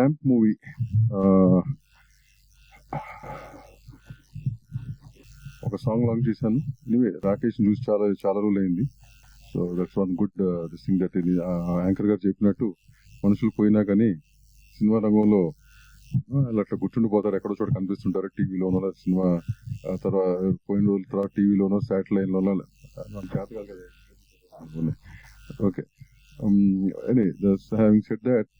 Lamp movie ఒక song launch చేశాను. Anyway Rakesh చూసి చాలా చాలా రోజులు అయింది. So that's one good this thing that anchor గారు చెప్పినట్టు మనుషులు పోయినా కానీ సినిమా రంగంలో వాళ్ళు అట్లా గుర్తుండిపోతారు, ఎక్కడో చోట కనిపిస్తుంటారు. టీవీలోనో సినిమా తర్వాత పోయిన రోజుల తర్వాత టీవీలోనో శాటిలైట్లోనో చేత కాదు కదా. Okay, having said that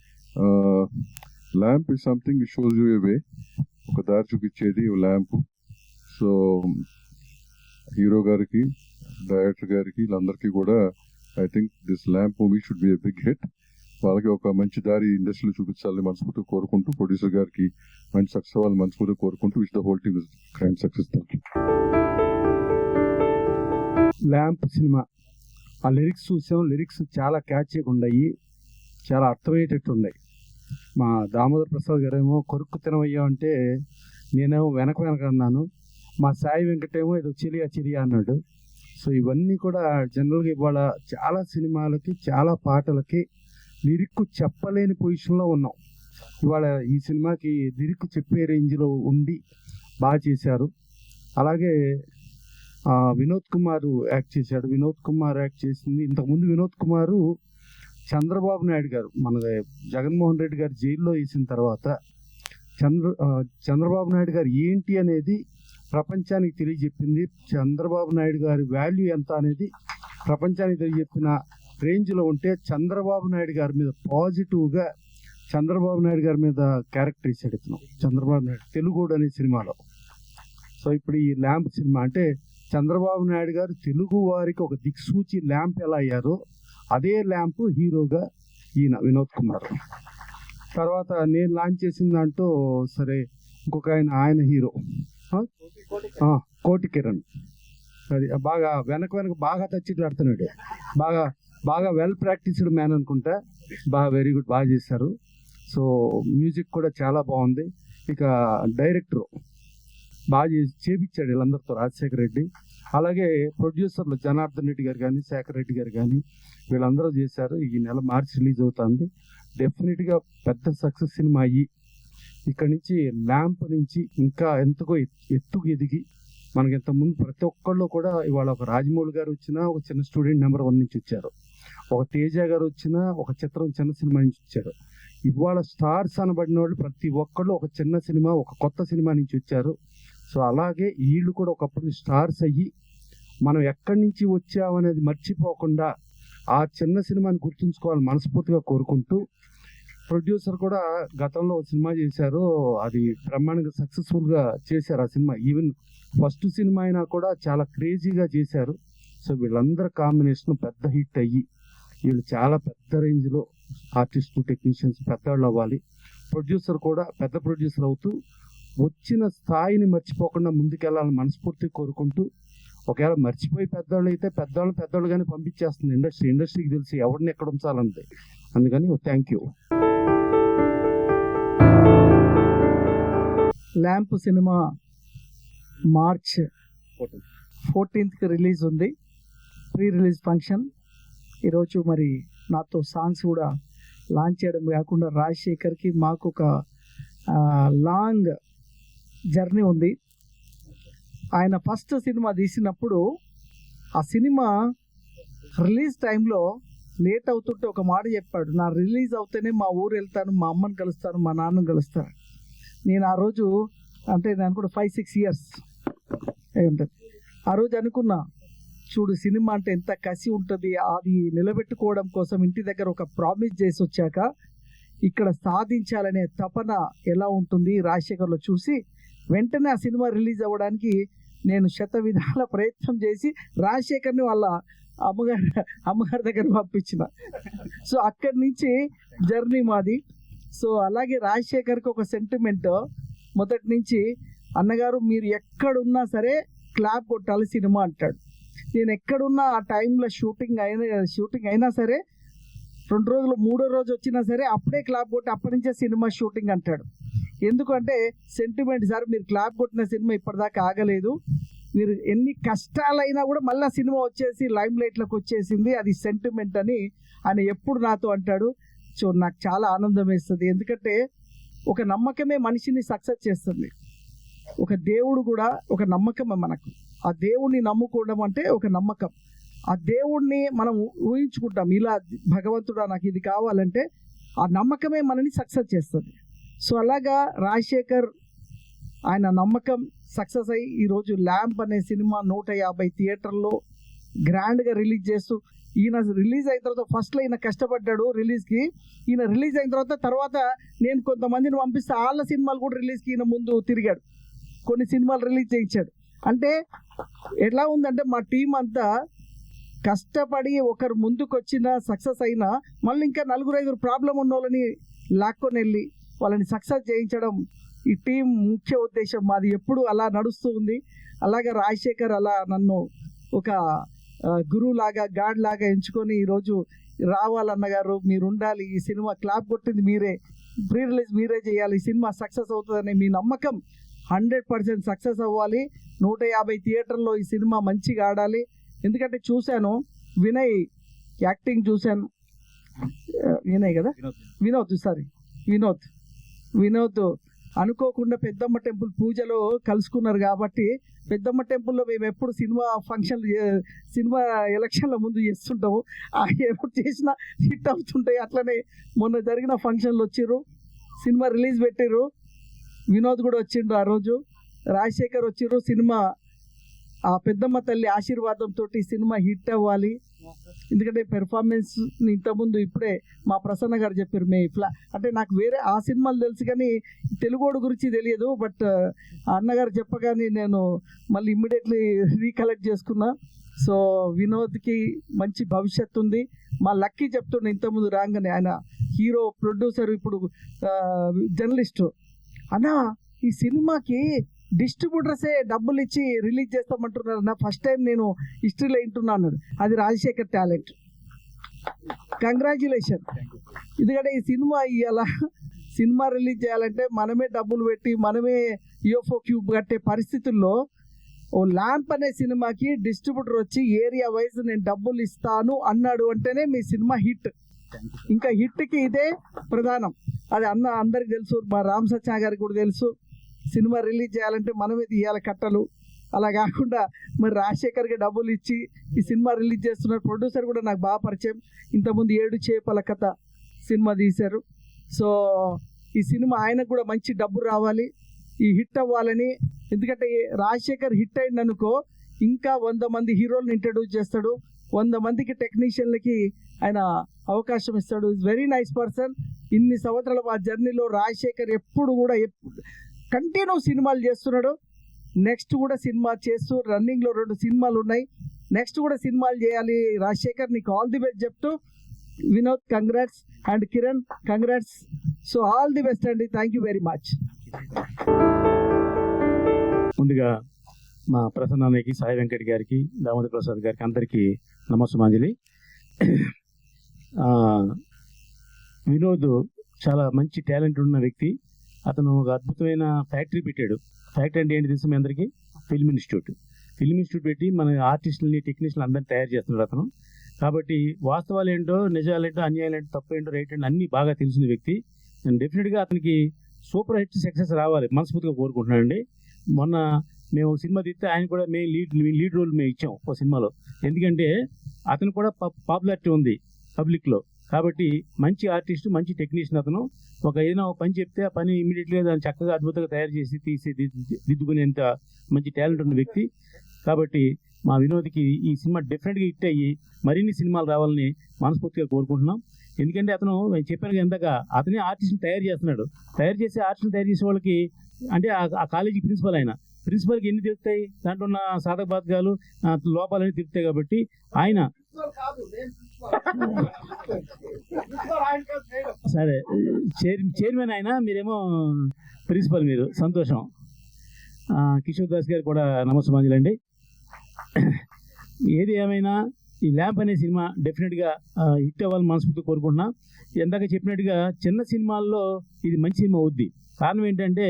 lamp is something it shows you a way, ఒక దారి చూపించేది ల్యాంప్. సో హీరో గారికి, డైరెక్టర్ గారికి, వీళ్ళందరికీ కూడా I think this lamp movie should be a big hit. వాళ్ళకి ఒక మంచి దారి ఇండస్ట్రీలో చూపించాలని మనస్ఫూర్తిగా కోరుకుంటూ, ప్రొడ్యూసర్ గారికి మంచి సక్సెస్ అవ్వాలని మనస్ఫూర్తిగా కోరుకుంటూ, which the whole team is grand success. Thank you. Lamp cinema ఆ లిరిక్స్ చూసాం. లిరిక్స్ చాలా క్యాచీగా ఉన్నాయి, చాలా అర్థమయ్యేటట్టు ఉన్నాయి. మా దామోదర్ ప్రసాద్ గారేమో కొరుక్కు తినవయ్యా అంటే నేనేమో వెనక అన్నాను. మా సాయి వెంకటేమో ఏదో చిరియా చిరియా అన్నాడు. సో ఇవన్నీ కూడా జనరల్గా ఇవాళ చాలా సినిమాలకి, చాలా పాటలకి లిరిక్ చెప్పలేని పొజిషన్లో ఉన్నాం. ఇవాళ ఈ సినిమాకి లిరిక్ చెప్పే రేంజ్లో ఉండి బాగా చేశారు. అలాగే వినోద్ కుమార్ యాక్ట్ చేశాడు. వినోద్ కుమార్ యాక్ట్ చేసింది ఇంతకుముందు వినోద్ కుమారు చంద్రబాబు నాయుడు గారు, మన జగన్మోహన్ రెడ్డి గారు జైల్లో వేసిన తర్వాత చంద్రబాబు నాయుడు గారు ఏంటి అనేది ప్రపంచానికి తెలియజెప్పింది. చంద్రబాబు నాయుడు గారి వాల్యూ ఎంత అనేది ప్రపంచానికి తెలియజెప్పిన రేంజ్లో ఉంటే, చంద్రబాబు నాయుడు గారి మీద పాజిటివ్గా చంద్రబాబు నాయుడు గారి మీద క్యారెక్టర్ ఇచ్చాడు ఇతను. చంద్రబాబు నాయుడు తెలుగుడు అనే సినిమాలో. సో ఇప్పుడు ఈ ల్యాంప్ సినిమా అంటే చంద్రబాబు నాయుడు గారు తెలుగు వారికి ఒక దిక్సూచి ల్యాంప్ ఎలా అయ్యారో అదే ల్యాంప్ హీరోగా ఈయన వినోద్ కుమార్. తర్వాత నేను లాంచ్ చేసిన దాంట్లో సరే ఇంకొక ఆయన హీరో కోటి కిరణ్. అది బాగా వెనక బాగా ఆడుతున్నాడు. బాగా వెల్ ప్రాక్టీస్డ్ మ్యాన్ అనుకుంటా. బాగా వెరీ గుడ్, బాగా చేశారు. సో మ్యూజిక్ కూడా చాలా బాగుంది. ఇక డైరెక్టర్ బాగా చేపించాడు వీళ్ళందరితో, రాజశేఖర రెడ్డి. అలాగే ప్రొడ్యూసర్లు జనార్దన్ రెడ్డి గారు కానీ, శేఖర్ రెడ్డి గారు కానీ, వీళ్ళందరూ చేశారు. ఈ నెల మార్చి రిలీజ్ అవుతుంది. డెఫినెట్గా పెద్ద సక్సెస్ సినిమా అయ్యి ఇక్కడి నుంచి ల్యాంప్ నుంచి ఇంకా ఎంతకో ఎత్తుకు ఎదిగి, మనకి ఇంతకుముందు ప్రతి ఒక్కళ్ళు కూడా ఇవాళ ఒక రాజమౌళి గారు వచ్చినా ఒక చిన్న స్టూడెంట్ నెంబర్ 1 నుంచి వచ్చారు, ఒక తేజ గారు వచ్చినా ఒక చిత్రం చిన్న సినిమా నుంచి వచ్చారు. ఇవాళ స్టార్స్ అనబడిన వాళ్ళు ప్రతి ఒక్కళ్ళు ఒక చిన్న సినిమా, ఒక కొత్త సినిమా నుంచి వచ్చారు. సో అలాగే వీళ్ళు కూడా ఒకప్పుడు స్టార్స్ అయ్యి మనం ఎక్కడి నుంచి వచ్చామనేది మర్చిపోకుండా ఆ చిన్న సినిమాని గుర్తుంచుకోవాలని మనస్ఫూర్తిగా కోరుకుంటూ, ప్రొడ్యూసర్ కూడా గతంలో సినిమా చేశారు, అది బ్రహ్మాండంగా సక్సెస్ఫుల్గా చేశారు ఆ సినిమా. ఈవెన్ ఫస్ట్ సినిమా అయినా కూడా చాలా క్రేజీగా చేశారు. సో వీళ్ళందరూ కాంబినేషన్ పెద్ద హిట్ అయ్యి వీళ్ళు చాలా పెద్ద రేంజ్లో ఆర్టిస్టు, టెక్నీషియన్స్ పెద్దవాళ్ళు అవ్వాలి. ప్రొడ్యూసర్ కూడా పెద్ద ప్రొడ్యూసర్ అవుతూ వచ్చిన స్థాయిని మర్చిపోకుండా ముందుకెళ్ళాలని మనస్ఫూర్తిగా కోరుకుంటూ, ఒకవేళ మర్చిపోయి పెద్దవాళ్ళు అయితే పెద్దవాళ్ళుగానే పంపించేస్తుంది ఇండస్ట్రీకి తెలిసి ఎవరిని ఎక్కడ ఉంచాలంటే. అందుకని thank you. Lamp cinema March 14th release ఉంది. ప్రీ రిలీజ్ ఫంక్షన్ ఈరోజు మరి నాతో సాంగ్స్ కూడా లాంచ్ చేయడం కాకుండా రాజశేఖర్కి మాకు ఒక లాంగ్ జర్నీ ఉంది. ఆయన ఫస్ట్ సినిమా తీసినప్పుడు ఆ సినిమా రిలీజ్ టైంలో లేట్ అవుతుంటే ఒక మాట చెప్పాడు, నా రిలీజ్ అవుతేనే మా ఊరు వెళ్తాను, మా అమ్మని కలుస్తాను, మా నాన్నని కలుస్తాను. నేను ఆ రోజు అంటే నేను కూడా 5-6 years అయి ఉంటుంది. ఆ రోజు అనుకున్నా, చూడు సినిమా అంటే ఎంత కసి ఉంటుంది, అది నిలబెట్టుకోవడం కోసం ఇంటి దగ్గర ఒక ప్రామిస్ చేసి వచ్చాక ఇక్కడ సాధించాలనే తపన ఎలా ఉంటుంది రాజశేఖర్లో చూసి వెంటనే ఆ సినిమా రిలీజ్ అవ్వడానికి నేను శతవిధాల ప్రయత్నం చేసి రాజశేఖర్ని వాళ్ళ అమ్మగారి దగ్గర పంపించిన. సో అక్కడి నుంచి జర్నీ మాది. సో అలాగే రాజశేఖర్కి ఒక సెంటిమెంట్ మొదటి నుంచి, అన్నగారు మీరు ఎక్కడున్నా సరే క్లాప్ కొట్టాలి సినిమా అంటాడు. నేను ఎక్కడున్నా ఆ టైంలో షూటింగ్ అయినా సరే 2 రోజులు 3వ రోజు వచ్చినా సరే అప్పుడే క్లాప్ కొట్టి అప్పటి నుంచే సినిమా షూటింగ్ అంటాడు. ఎందుకంటే సెంటిమెంట్ సార్, మీరు క్లాప్ కొట్టిన సినిమా ఇప్పటిదాకా ఆగలేదు, మీరు ఎన్ని కష్టాలైనా కూడా మళ్ళీ సినిమా వచ్చేసి లైమ్ లైట్లోకి వచ్చేసింది, అది సెంటిమెంట్ అని ఆయన ఎప్పుడు నాతో అంటాడు. సో నాకు చాలా ఆనందం వేస్తుంది. ఎందుకంటే ఒక నమ్మకమే మనిషిని సక్సెస్ చేస్తుంది. ఒక దేవుడు కూడా ఒక నమ్మకమే మనకు. ఆ దేవుడిని నమ్ముకోవడం అంటే ఒక నమ్మకం. ఆ దేవుడిని మనం ఊహించుకుంటాం, ఇలా భగవంతుడా నాకు ఇది కావాలంటే ఆ నమ్మకమే మనని సక్సెస్ చేస్తుంది. సో అలాగా రాజశేఖర్ ఆయన నమ్మకం సక్సెస్ అయ్యి ఈరోజు ల్యాంప్ అనే సినిమా 150 థియేటర్లో గ్రాండ్గా రిలీజ్ చేస్తూ, ఈయన రిలీజ్ అయిన తర్వాత ఫస్ట్లో ఈయన కష్టపడ్డాడు రిలీజ్కి. ఈయన రిలీజ్ అయిన తర్వాత నేను కొంతమందిని పంపిస్తే వాళ్ళ సినిమాలు కూడా రిలీజ్కి ఈయన ముందు తిరిగాడు, కొన్ని సినిమాలు రిలీజ్ చేయించాడు. అంటే ఎలా ఉందంటే మా టీం అంతా కష్టపడి ఒకరు ముందుకు వచ్చిన సక్సెస్ అయినా మళ్ళీ ఇంకా 4-5 ప్రాబ్లం ఉన్న వాళ్ళని లాక్కొని వెళ్ళి వాళ్ళని సక్సెస్ చేయించడం ఈ టీం ముఖ్య ఉద్దేశం. మాది ఎప్పుడు అలా నడుస్తూ ఉంది. అలాగే రాజశేఖర్ అలా నన్ను ఒక గురువు లాగా గాడ్ లాగా ఎంచుకొని ఈరోజు రావాలన్న గారు మీరు ఉండాలి, ఈ సినిమా క్లాప్ కొట్టింది మీరే, ప్రీ రిలీజ్ మీరే చేయాలి, ఈ సినిమా సక్సెస్ అవుతుందని మీ నమ్మకం 100% సక్సెస్ అవ్వాలి. 150 థియేటర్లో ఈ సినిమా మంచిగా ఆడాలి. ఎందుకంటే చూశాను వినయ్ యాక్టింగ్ చూశాను, వినయ్ కదా వినోద్ అనుకోకుండా పెద్దమ్మ టెంపుల్ పూజలో కలుసుకున్నారు కాబట్టి పెద్దమ్మ టెంపుల్లో మేము ఎప్పుడు సినిమా ఎలక్షన్ల ముందు చేస్తుంటాము, ఎప్పుడు చేసినా హిట్ అవుతుంటాయి. అట్లనే మొన్న జరిగిన ఫంక్షన్లు వచ్చిర్రు, సినిమా రిలీజ్ పెట్టిర్రు, వినోద్ కూడా వచ్చిండు ఆ రోజు, రాజశేఖర్ వచ్చిర్రు. సినిమా ఆ పెద్దమ్మ తల్లి ఆశీర్వాదంతో సినిమా హిట్ అవ్వాలి. ఎందుకంటే పెర్ఫార్మెన్స్ ఇంతకుముందు ఇప్పుడే మా ప్రసన్న గారు చెప్పారు, అంటే నాకు వేరే ఆ సినిమాలు తెలుసు కానీ తెలుగోడు గురించి తెలియదు. బట్ అన్నగారు చెప్పగానే నేను మళ్ళీ ఇమ్మీడియట్లీ రీకలెక్ట్ చేసుకున్నా. సో వినోద్కి మంచి భవిష్యత్తు ఉంది. మా లక్కీ చెప్తుండే ఇంతకుముందు రాగానే, ఆయన హీరో ప్రొడ్యూసర్ ఇప్పుడు జర్నలిస్టు, అన్నా ఈ సినిమాకి డిస్ట్రిబ్యూటర్సే డబ్బులు ఇచ్చి రిలీజ్ చేస్తామంటున్నారు అన్న, ఫస్ట్ టైం నేను హిస్టరీలో వింటున్నాను. అది రాజశేఖర్ టాలెంట్, కంగ్రాచ్యులేషన్. ఎందుకంటే ఈ సినిమా రిలీజ్ చేయాలంటే మనమే డబ్బులు పెట్టి మనమే యూఎఫ్ఓ క్యూబ్ కట్టే పరిస్థితుల్లో ఓ ల్యాంప్ అనే సినిమాకి డిస్ట్రిబ్యూటర్ వచ్చి ఏరియా వైజ్ నేను డబ్బులు ఇస్తాను అన్నాడు అంటేనే మీ సినిమా హిట్. ఇంకా హిట్కి ఇదే ప్రధానం. అది అందరికి తెలుసు, మా రామ్ సత్యా గారికి కూడా తెలుసు. సినిమా రిలీజ్ చేయాలంటే మనమే తీయాలి కట్టలు. అలా కాకుండా మరి రాజశేఖర్కి డబ్బులు ఇచ్చి ఈ సినిమా రిలీజ్ చేస్తున్నారు. ప్రొడ్యూసర్ కూడా నాకు బాగా పరిచయం, ఇంతకుముందు 7 చేపల కథ సినిమా తీశారు. సో ఈ సినిమా ఆయనకు కూడా మంచి డబ్బు రావాలి, ఈ హిట్ అవ్వాలని. ఎందుకంటే రాజశేఖర్ హిట్ అయిందనుకో ఇంకా 100 మంది హీరోలను ఇంట్రడ్యూస్ చేస్తాడు, 100 మందికి టెక్నీషియన్లకి ఆయన అవకాశం ఇస్తాడు. Is very nice person. ఇన్ని సంవత్సరాల మా జర్నీలో రాజశేఖర్ ఎప్పుడు కంటిన్యూ సినిమాలు చేస్తున్నాడు. నెక్స్ట్ కూడా సినిమా చేస్తూ రన్నింగ్లో 2 సినిమాలు ఉన్నాయి. నెక్స్ట్ కూడా సినిమాలు చేయాలి రాజశేఖర్. నీకు ఆల్ ది బెస్ట్ చెప్తూ Vinod congrats and Kiran congrats. So all the best అండి, థ్యాంక్ యూ వెరీ మచ్. ముందుగా మా ప్రసన్న అన్నయ్యకి, సాయి వెంకట్ గారికి, దామోదర్ ప్రసాద్ గారికి అందరికీ నమస్సుమాంజలి. వినోద్ చాలా మంచి టాలెంట్ ఉన్న వ్యక్తి. అతను ఒక అద్భుతమైన ఫ్యాక్టరీ పెట్టాడు. ఫ్యాక్టరీ అంటే ఏంటి తెలుసు మీ అందరికీ? ఫిల్మ్ ఇన్స్టిట్యూట్ పెట్టి మన ఆర్టిస్టులని, టెక్నీషియన్లు అందరినీ తయారు చేస్తున్నాడు అతను. కాబట్టి వాస్తవాలు ఏంటో, నిజాలేంటో, అన్యాయాలు ఏంటో, తప్పు ఏంటో, రైట్ ఏంటో అన్నీ బాగా తెలిసిన వ్యక్తి. నేను డెఫినెట్గా అతనికి సూపర్ హిట్ సక్సెస్ రావాలి మనస్ఫూర్తిగా కోరుకుంటున్నానండి. మొన్న మేము ఒక సినిమా తీస్తే ఆయన కూడా లీడ్ రోల్ మేము ఇచ్చాం ఒక సినిమాలో. ఎందుకంటే అతను కూడా పాపులారిటీ ఉంది పబ్లిక్లో. కాబట్టి మంచి ఆర్టిస్ట్, మంచి టెక్నీషియన్ అతను. ఏదైనా ఒక పని చెప్తే ఆ పని ఇమీడియట్గా దాన్ని చక్కగా అద్భుతంగా తయారు చేసి దిద్దుకునేంత మంచి టాలెంట్ ఉన్న వ్యక్తి. కాబట్టి మా వినోద్కి ఈ సినిమా డెఫినెట్గా హిట్ అయ్యి మరిన్ని సినిమాలు రావాలని మనస్ఫూర్తిగా కోరుకుంటున్నాం. ఎందుకంటే అతను చెప్పాను ఎంతగా అతనే ఆర్టిస్ట్ని తయారు చేస్తున్నాడు. ఆర్టిస్ట్ని తయారు చేసే వాళ్ళకి అంటే ఆ కాలేజీ ప్రిన్సిపల్కి ఎన్ని తిరుగుతాయి, దాంట్లో ఉన్న సాధక బాధకాలు లోపాలన్నీ తిరుగుతాయి. కాబట్టి ఆయన సరే చైర్మన్ ఆయన, మీరేమో ప్రిన్సిపల్, మీరు సంతోషం. కిషోర్ దాస్ గారు కూడా నమస్సుమాంజలి అండి. ఏది ఏమైనా ఈ ల్యాంప్ అనే సినిమా డెఫినెట్గా హిట్ అవ్వాలని మనస్ఫూర్తిగా కోరుకుంటున్నా. ఎందాక చెప్పినట్టుగా చిన్న సినిమాల్లో ఇది మంచి సినిమా అవుద్ది. కారణం ఏంటంటే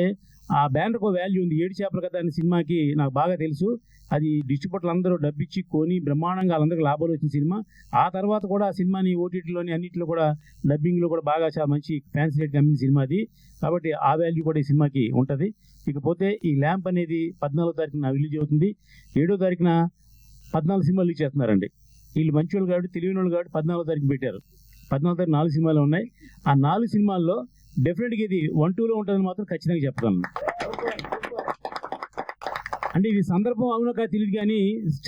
ఆ బ్యానర్కి ఒక వాల్యూ ఉంది. 7 చేపల కథ అనే సినిమాకి నాకు బాగా తెలుసు. అది డిస్ట్రిబ్యూటర్లు అందరూ డబ్బిచ్చి కొని బ్రహ్మాండంగా వాళ్ళందరికీ లాభాలు వచ్చిన సినిమా. ఆ తర్వాత కూడా ఆ సినిమాని ఓటీటీలోని అన్నింటిలో కూడా డబ్బింగ్లో కూడా బాగా చాలా మంచి ఫ్యాన్స్ రేట్ అమ్మిన సినిమా అది. కాబట్టి ఆ వాల్యూ కూడా ఈ సినిమాకి ఉంటుంది. ఇకపోతే ఈ ల్యాంప్ అనేది 14వ తారీఖున రిలీజ్ అవుతుంది. 7వ తారీఖున 14 సినిమాలు రిలీజ్ చేస్తున్నారండి. వీళ్ళు మంచి వాళ్ళు కాబట్టి తెలియని వాళ్ళు కాబట్టి 14వ తారీఖు పెట్టారు. 14వ తారీఖు 4 సినిమాలు ఉన్నాయి. ఆ 4 సినిమాల్లో డెఫినెట్గా ఇది 1-2లో ఉంటుందని మాత్రం ఖచ్చితంగా చెప్పగలను. అంటే ఇది సందర్భం అవునో కాదు తెలియదు కానీ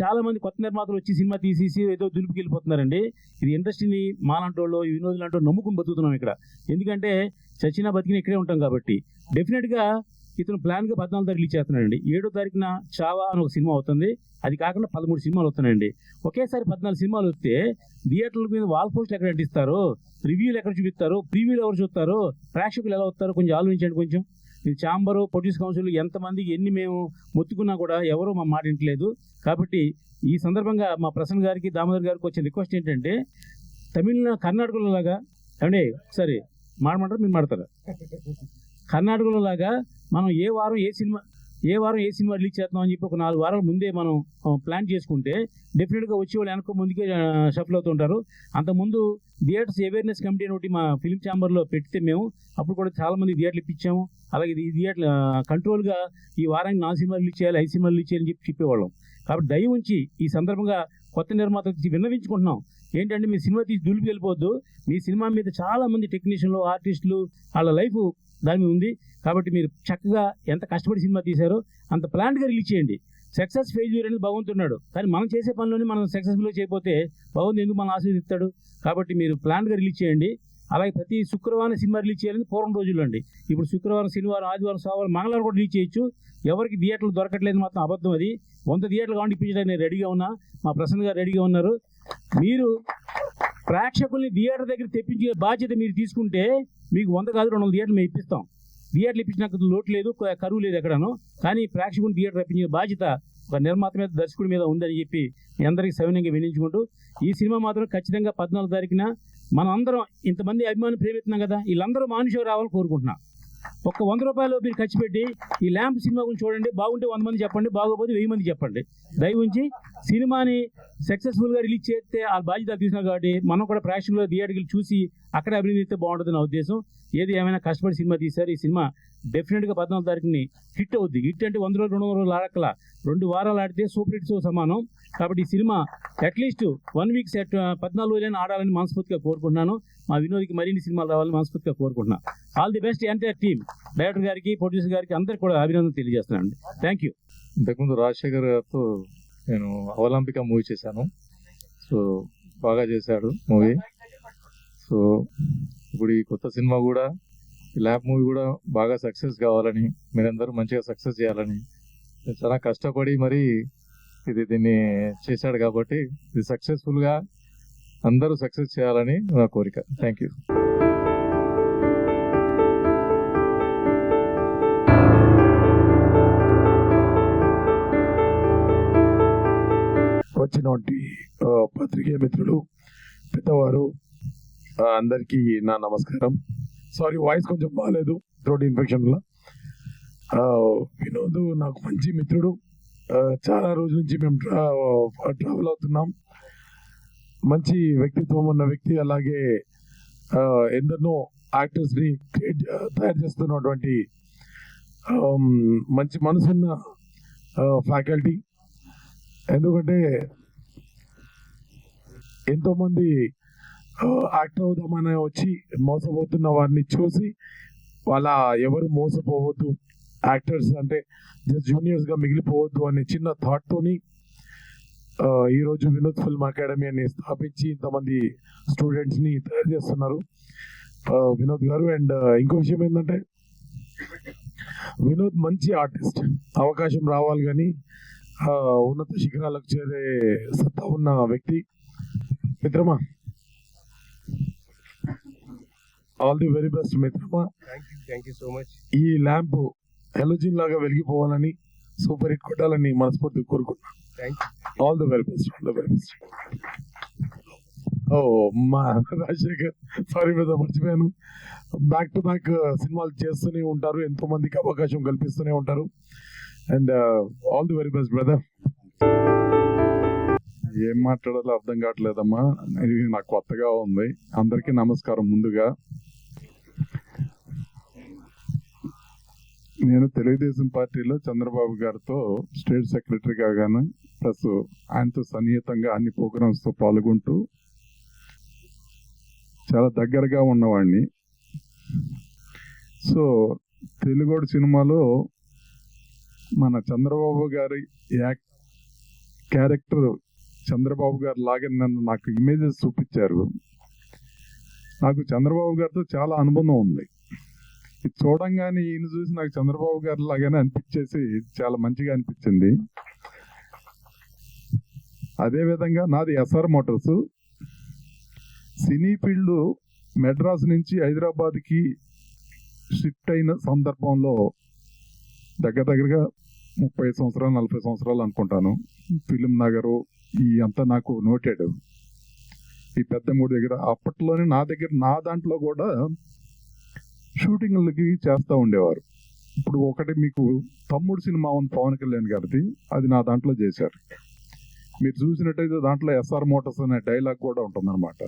చాలా మంది కొత్త నిర్మాతలు వచ్చి సినిమా తీసేసి ఏదో దులిపికి వెళ్ళిపోతున్నారండి. ఇది ఇండస్ట్రీని మాలాంటోళ్ళు వినోద్ లాంటి నమ్ముకుని బతుకుతున్నాం ఇక్కడ. ఎందుకంటే చచ్చినా బతికినా ఇక్కడే ఉంటాం కాబట్టి డెఫినెట్గా ఇతను ప్లాన్గా 14వ తారీఖు రిలీజ్ చేస్తున్నాడండి. 7వ తారీఖున చావా అని ఒక సినిమా అవుతుంది. అది కాకుండా 13 సినిమాలు వస్తున్నాయండి. ఒకేసారి 14 సినిమాలు వస్తే థియేటర్ల మీద వాల్ పోస్టులు ఎక్కడ అంటిస్తారు, రివ్యూలు ఎక్కడ చూపిస్తారు, ప్రీవ్యూలు ఎవరు చూస్తారు, ప్రేక్షకులు ఎలా వస్తారు, కొంచెం ఆలోచించండి. కొంచెం ఇది ఛాంబరు ప్రొడ్యూస్ కౌన్సిల్ ఎంతమందికి ఎన్ని మేము మొత్తుకున్నా కూడా ఎవరూ మా మాట వింటలేదు. కాబట్టి ఈ సందర్భంగా మా ప్రసన్న గారికి దామోదర్ గారికి వచ్చిన రిక్వెస్ట్ ఏంటంటే కర్ణాటకలో లాగా అంటే సరే మాడమంటారు మీరు మాడతారా, కర్ణాటకలో లాగా మనం ఏ వారం ఏ సినిమా రిలీజ్ చేద్దాం అని చెప్పి ఒక 4 వారాల ముందే మనం ప్లాన్ చేసుకుంటే డెఫినెట్గా వచ్చే వాళ్ళు వెనక ముందుకే షఫల్ అవుతుంటారు. అంతకుముందు థియేటర్స్ అవేర్నెస్ కమిటీ అని ఒకటి మా ఫిలిం ఛాంబర్లో పెడితే మేము అప్పుడు కూడా చాలామంది థియేటర్లు ఇప్పించాము. అలాగే ఈ థియేటర్ కంట్రోల్గా ఈ వారానికి 4 సినిమాలు రిలీజ్ చేయాలి, 5 సినిమాలు రిలీజ్ చేయాలని చెప్పేవాళ్ళం. కాబట్టి దయ ఉంచి ఈ సందర్భంగా కొత్త నిర్మాతకి విన్నవించుకుంటున్నాం. ఏంటంటే మీ సినిమా తీసి దులిపి వెళ్ళిపోవద్దు. మీ సినిమా మీద చాలామంది టెక్నీషియన్లు ఆర్టిస్టులు వాళ్ళ లైఫ్ దాని మీద ఉంది. కాబట్టి మీరు చక్కగా ఎంత కష్టపడి సినిమా తీశారో అంత ప్లాన్గా రిలీజ్ చేయండి. సక్సెస్ ఫెయిల్యూర్ అనేది భగవంతున్నాడు, కానీ మనం చేసే పనిలోనే మనం సక్సెస్ఫుల్గా చేయకపోతే భగవంతుడు ఎందుకు మనం ఆశీర్వదిస్తాడు. కాబట్టి మీరు ప్లాన్గా రిలీజ్ చేయండి. అలాగే ప్రతి శుక్రవారం సినిమా రిలీజ్ చేయాలని పూర్వం రోజుల్లో అండి. ఇప్పుడు శుక్రవారం, శనివారం, ఆదివారం, సోమవారం, మంగళవారం కూడా రిలీజ్ చేయొచ్చు. ఎవరికి థియేటర్లు దొరకట్లేదు మాత్రం అబద్ధం. అది 100 థియేటర్లు కావాలి ఇప్పించడానికి నేను రెడీగా ఉన్నా, మా ప్రసన్న గారు రెడీగా ఉన్నారు. మీరు ప్రేక్షకుల్ని థియేటర్ దగ్గర తెప్పించే బాధ్యత మీరు తీసుకుంటే మీకు 100 కాదు 200 థియేటర్లు మేము ఇప్పిస్తాం. థియేటర్లు ఇప్పించినాక లోటు లేదు, కరువు లేదు ఎక్కడను. కానీ ప్రేక్షకుని థియేటర్ రప్పించే బాధ్యత ఒక నిర్మాత మీద, దర్శకుడి మీద ఉందని చెప్పి మీ అందరికీ సవినయంగా వినించుకుంటూ ఈ సినిమా మాత్రం ఖచ్చితంగా 14వ తారీఖున మనం అందరం ఇంతమంది అభిమానులు ప్రేమిస్తున్నాం కదా, వీళ్ళందరూ మానుషో రావాలని కోరుకుంటున్నాం. ఒక్క 100 రూపాయలు మీరు ఖర్చు పెట్టి ఈ ల్యాంప్ సినిమా గురించి చూడండి. బాగుంటే 100 మంది చెప్పండి, బాగోపోతే 1000 మంది చెప్పండి. దయ ఉంచి సినిమాని సక్సెస్ఫుల్గా రిలీజ్ చేస్తే ఆ బాధ్యత తీసుకున్నాం. కాబట్టి మనం కూడా ప్రేక్షకులు థియేటర్కి చూసి అక్కడే అభినందిస్తే బాగుంటుంది నా ఉద్దేశం. ఏది ఏమైనా కష్టపడి సినిమా తీశారు. ఈ సినిమా డెఫినెట్గా 14వ తారీఖుని హిట్ అవుద్ది. హిట్ అంటే 100 రోజులు 200 రోజులు ఆడక్కల, 2 వారాలు ఆడితే సూపర్ హిట్స్ సమానం. కాబట్టి ఈ సినిమా అట్లీస్ట్ 1 వీక్ 14 రోజులైనా ఆడాలని మనస్ఫూర్తిగా కోరుకుంటున్నాను. మా వినోద్కి మరిన్ని సినిమాలు రావాలని మనస్ఫూర్తిగా కోరుకుంటున్నాను. All the best entire team, director గారికి, ప్రొడ్యూసర్ గారికి అందరికీ కూడా అభినందనలు తెలియజేస్తున్నాను. Thank you. ఇంతకుముందు రాజశేఖర్ గారితో నేను అవలంబిక మూవీ చేశాను. సో బాగా చేశాడు మూవీ. సో ఇప్పుడు ఈ కొత్త సినిమా కూడా, ఈ ల్యాబ్ మూవీ కూడా బాగా సక్సెస్ కావాలని, మీరందరూ మంచిగా సక్సెస్ చేయాలని చాలా కష్టపడి మరి దీన్ని చేశాడు. కాబట్టి ఇది సక్సెస్ఫుల్గా అందరూ సక్సెస్ చేయాలని నా కోరిక. Thank you. వచ్చినటువంటి పత్రికే మిత్రులు, పెద్దవారు అందరికీ నా నమస్కారం. సారీ, వాయిస్ కొంచెం బాగాలేదు, థ్రోట్ ఇన్ఫెక్షన్ వల్ల. వినోద్ నాకు మంచి మిత్రుడు. చాలా రోజుల నుంచి మేము ట్రావెల్ అవుతున్నాం. మంచి వ్యక్తిత్వం ఉన్న వ్యక్తి. అలాగే ఎందరినో యాక్టర్స్ని తయారు చేస్తున్నటువంటి మంచి మనసున్న ఫ్యాకల్టీ. ఎందుకంటే ఎంతోమంది యాక్టర్ అవుదామని వచ్చి మోసపోతున్న వారిని చూసి వాళ్ళ ఎవరు మోసపోవద్దు, యాక్టర్స్ అంటే జస్ట్ జూనియర్స్గా మిగిలిపోవద్దు అనే చిన్న థాట్తోని ఈరోజు వినోద్ ఫిల్మ్ అకాడమీ అని స్థాపించి ఇంతమంది స్టూడెంట్స్ని తయారు చేస్తున్నారు వినోద్ గారు. అండ్ ఇంకో విషయం ఏంటంటే వినోద్ మంచి ఆర్టిస్ట్. అవకాశం రావాలి కానీ ఉన్నత శిఖరాలకు చేరే సత్తా ఉన్న వ్యక్తి. మిత్రమా, ఆల్ ది వెరీ బెస్ట్ మిత్రమా. Thank you so much. ఈ ల్యాంప్ హెలోజిన్ లాగా వెలిగిపోవాలని, సూపర్ హిట్ కొట్టాలని మనస్ఫూర్తిగా కోరుకుంటున్నాను. All the very best, all the very best. ఓ మా రాజశేఖర్, సారీ మీద మర్చిపోయాను. బ్యాక్ టు బ్యాక్ సినిమాలు చేస్తూనే ఉంటారు, ఎంతో మందికి అవకాశం కల్పిస్తూనే ఉంటారు. And all the very best brother. ఏం మాట్లాడాలో అర్థం కావట్లేదమ్మా, ఇది నాకు కొత్తగా ఉంది. అందరికీ నమస్కారం. ముందుగా నేను తెలుగుదేశం పార్టీలో చంద్రబాబు గారితో స్టేట్ సెక్రటరీగా గాను, ప్లస్ ఆయనతో సన్నిహితంగా అన్ని ప్రోగ్రామ్స్తో పాల్గొంటూ చాలా దగ్గరగా ఉన్నవాడిని. సో తెలుగోడు సినిమాలో మన చంద్రబాబు గారి క్యారెక్టర్ చంద్రబాబు గారు లాగా నాకు ఇమేజెస్ చూపించారు. నాకు చంద్రబాబు గారితో చాలా అనుబంధం ఉంది. ఇది చూడంగానే ఈయన చూసి నాకు చంద్రబాబు గారి లాగానే అనిపించేసి చాలా మంచిగా అనిపించింది. అదేవిధంగా నాది SR Motors. Cine field Madras నుంచి హైదరాబాద్కి షిఫ్ట్ అయిన సందర్భంలో దగ్గరగా 30 సంవత్సరాలు 40 సంవత్సరాలు అనుకుంటాను. ఫిలిం నగరు ఈ అంతా నాకు నోటెడ్. ఈ పెద్దమూడి దగ్గర అప్పట్లోనే నా దాంట్లో కూడా షూటింగ్లకి చేస్తూ ఉండేవారు. ఇప్పుడు ఒకటి మీకు తమ్ముడు సినిమా ఉంది పవన్ కళ్యాణ్ గారిది, అది నా దాంట్లో చేశారు. మీరు చూసినట్టయితే దాంట్లో ఎస్ఆర్ మోటార్స్ అనే డైలాగ్ కూడా ఉంటుందన్నమాట.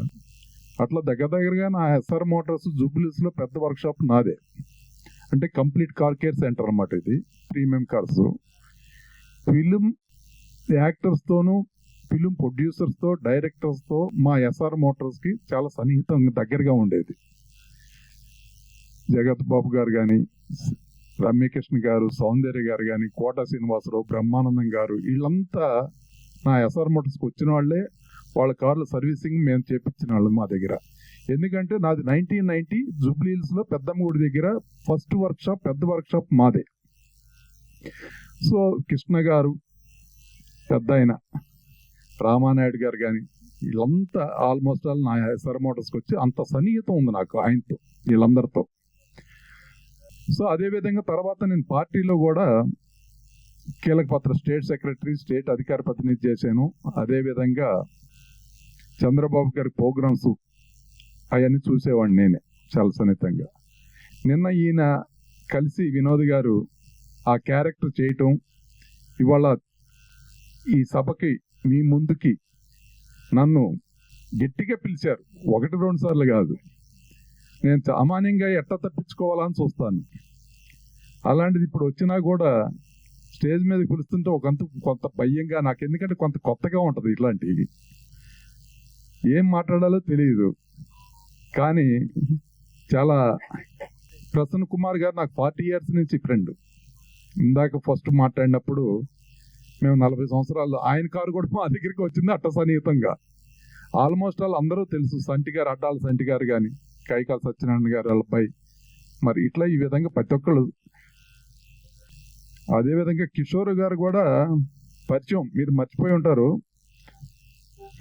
అట్లా దగ్గరగా నా ఎస్ఆర్ మోటార్స్ జూబ్లీస్లో పెద్ద వర్క్షాప్ నాదే. అంటే కంప్లీట్ కార్ కేర్ సెంటర్ అన్నమాట. ఇది ప్రీమియం కార్స్. ఫిలిం యాక్టర్స్తోనూ ఫిలిం ప్రొడ్యూసర్స్తో డైరెక్టర్స్తో మా ఎస్ఆర్ మోటార్స్కి చాలా సన్నిహితంగా దగ్గరగా ఉండేది. జగత్ బాబు గారు కానీ, రమ్యకృష్ణ గారు, సౌందర్య గారు కానీ, కోట శ్రీనివాసరావు, బ్రహ్మానందం గారు, వీళ్ళంతా నా ఎస్ఆర్ మోటార్స్కి వచ్చిన వాళ్ళే. వాళ్ళ కార్ల సర్వీసింగ్ మేము చేపించిన వాళ్ళు మా దగ్గర. ఎందుకంటే నాది 1990 జూబ్లీహిల్స్లో పెద్దమ్మగుడి దగ్గర ఫస్ట్ వర్క్షాప్, పెద్ద వర్క్షాప్ మాదే. సో కృష్ణ గారు, పెద్ద ఆయన రామానాయుడు గారు కానీ, వీళ్ళంతా ఆల్మోస్ట్ ఆల్ నా ఎస్ఆర్ మోటార్స్కి వచ్చి అంత సన్నిహితం ఉంది నాకు ఆయనతో, వీళ్ళందరితో. సో అదేవిధంగా తర్వాత నేను పార్టీలో కూడా కీలక పాత్ర, స్టేట్ సెక్రటరీ, స్టేట్ అధికార ప్రతినిధి చేశాను. అదేవిధంగా చంద్రబాబు గారి ప్రోగ్రామ్స్ అవన్నీ చూసేవాడిని నేనే చాలా సన్నిహితంగా. నిన్న ఈయన కలిసి వినోద్ గారు ఆ క్యారెక్టర్ చేయటం, ఇవాళ ఈ సభకి మీ ముందుకి నన్ను గట్టిగా పిలిచారు. 1-2 సార్లు కాదు. నేను సామాన్యంగా ఎట్లా తప్పించుకోవాలని చూస్తాను. అలాంటిది ఇప్పుడు వచ్చినా కూడా స్టేజ్ మీద పిలుస్తుంటే కొంత భయంగా నాకు, ఎందుకంటే కొంత కొత్తగా ఉంటుంది. ఇట్లాంటివి ఏం మాట్లాడాలో తెలియదు. కానీ చాలా ప్రసన్న కుమార్ గారు నాకు 40 years నుంచి ఫ్రెండ్. ఇందాక ఫస్ట్ మాట్లాడినప్పుడు మేము 40 సంవత్సరాలు, ఆయన కారు కూడా మా దగ్గరికి వచ్చింది అట్ట సన్నిహితంగా. ఆల్మోస్ట్ ఆల్ అందరూ తెలుసు. సంటి గారు, అడ్డాల సంటి గారు కానీ, కైకాల సత్యనారాయణ గారు వాళ్ళ అబ్బాయి, మరి ఇట్లా ఈ విధంగా ప్రతి ఒక్కళ్ళు. అదేవిధంగా కిషోర్ గారు కూడా పరిచయం, మీరు మర్చిపోయి ఉంటారు.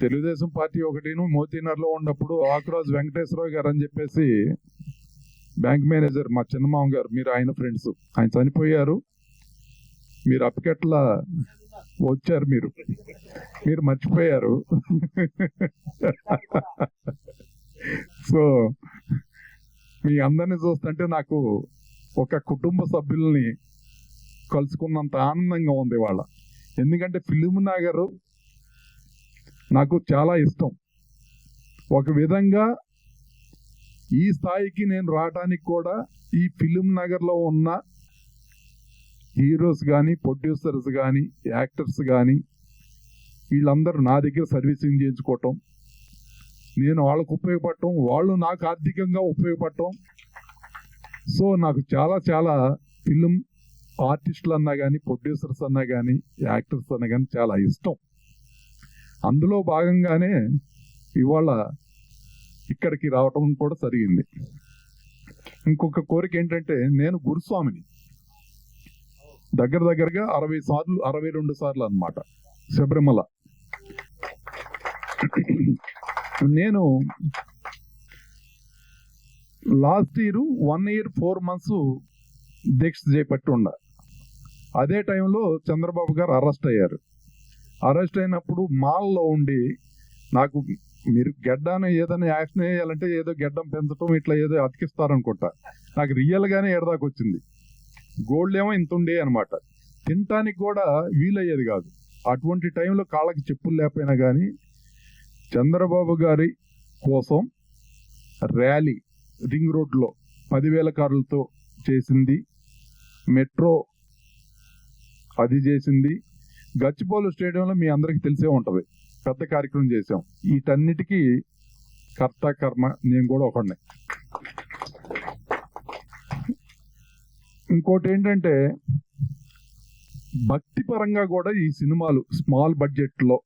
తెలుగుదేశం పార్టీ ఒకటిను మోతీనగర్లో ఉన్నప్పుడు ఆకురాజు వెంకటేశ్వరరావు గారు అని చెప్పేసి బ్యాంక్ మేనేజర్, మా చిన్నమామ గారు, మీరు ఆయన ఫ్రెండ్స్. ఆయన చనిపోయారు. మీరు అప్పకెట్లా వచ్చారు, మీరు మర్చిపోయారు. సో మీ అందరినీ చూస్తుంటే నాకు ఒక కుటుంబ సభ్యుల్ని కలుసుకున్నంత ఆనందంగా ఉంది వాళ్ళ. ఎందుకంటే ఫిలిం నగర్ నాకు చాలా ఇష్టం. ఒక విధంగా ఈ స్థాయికి నేను రావడానికి కూడా ఈ ఫిలిం నగర్లో ఉన్న హీరోస్ కానీ, ప్రొడ్యూసర్స్ కానీ, యాక్టర్స్ కానీ, వీళ్ళందరూ నా దగ్గర సర్వీసింగ్ చేయించుకోవటం, నేను వాళ్ళకు ఉపయోగపడటం, వాళ్ళు నాకు ఆర్థికంగా ఉపయోగపడటం. సో నాకు చాలా చాలా ఫిలిం ఆర్టిస్టులు అన్నా కానీ, ప్రొడ్యూసర్స్ అన్నా కానీ, యాక్టర్స్ అన్నా కానీ చాలా ఇష్టం. అందులో భాగంగానే ఇవాళ ఇక్కడికి రావటం కూడా జరిగింది. ఇంకొక కోరిక ఏంటంటే, నేను గురుస్వామిని దగ్గరగా 62 సార్లు అన్నమాట శబరిమల. నేను లాస్ట్ ఇయర్ 1 year 4 months దీక్ష చేపట్టి ఉండ. అదే టైంలో చంద్రబాబు గారు అరెస్ట్ అయ్యారు. అరెస్ట్ అయినప్పుడు మాల్లో ఉండి నాకు, మీరు గెడ్డాను ఏదైనా యాక్షన్ వేయాలంటే ఏదో గెడ్డం పెంచడం ఇట్లా ఏదో అతికిస్తారనుకుంటా. నాకు రియల్గానే ఏడదాకా వచ్చింది. గోల్డ్ ఏమో ఇంత ఉండే అనమాట. తినటానికి కూడా వీలయ్యేది కాదు. అటువంటి టైంలో కాళ్ళకి చెప్పులు లేకపోయినా కానీ చంద్రబాబు గారి కోసం ర్యాలీ రింగ్ రోడ్లో 10,000 కార్లతో చేసింది, మెట్రో అది చేసింది, గచ్చిబౌలి స్టేడియంలో మీ అందరికీ తెలిసే ఉంటుంది, పెద్ద కార్యక్రమం చేసాం. వీటన్నిటికీ కర్త కర్మ నేను కూడా ఒకడినే. ఇంకోటి ఏంటంటే భక్తి పరంగా కూడా ఈ సినిమాలు స్మాల్ బడ్జెట్లో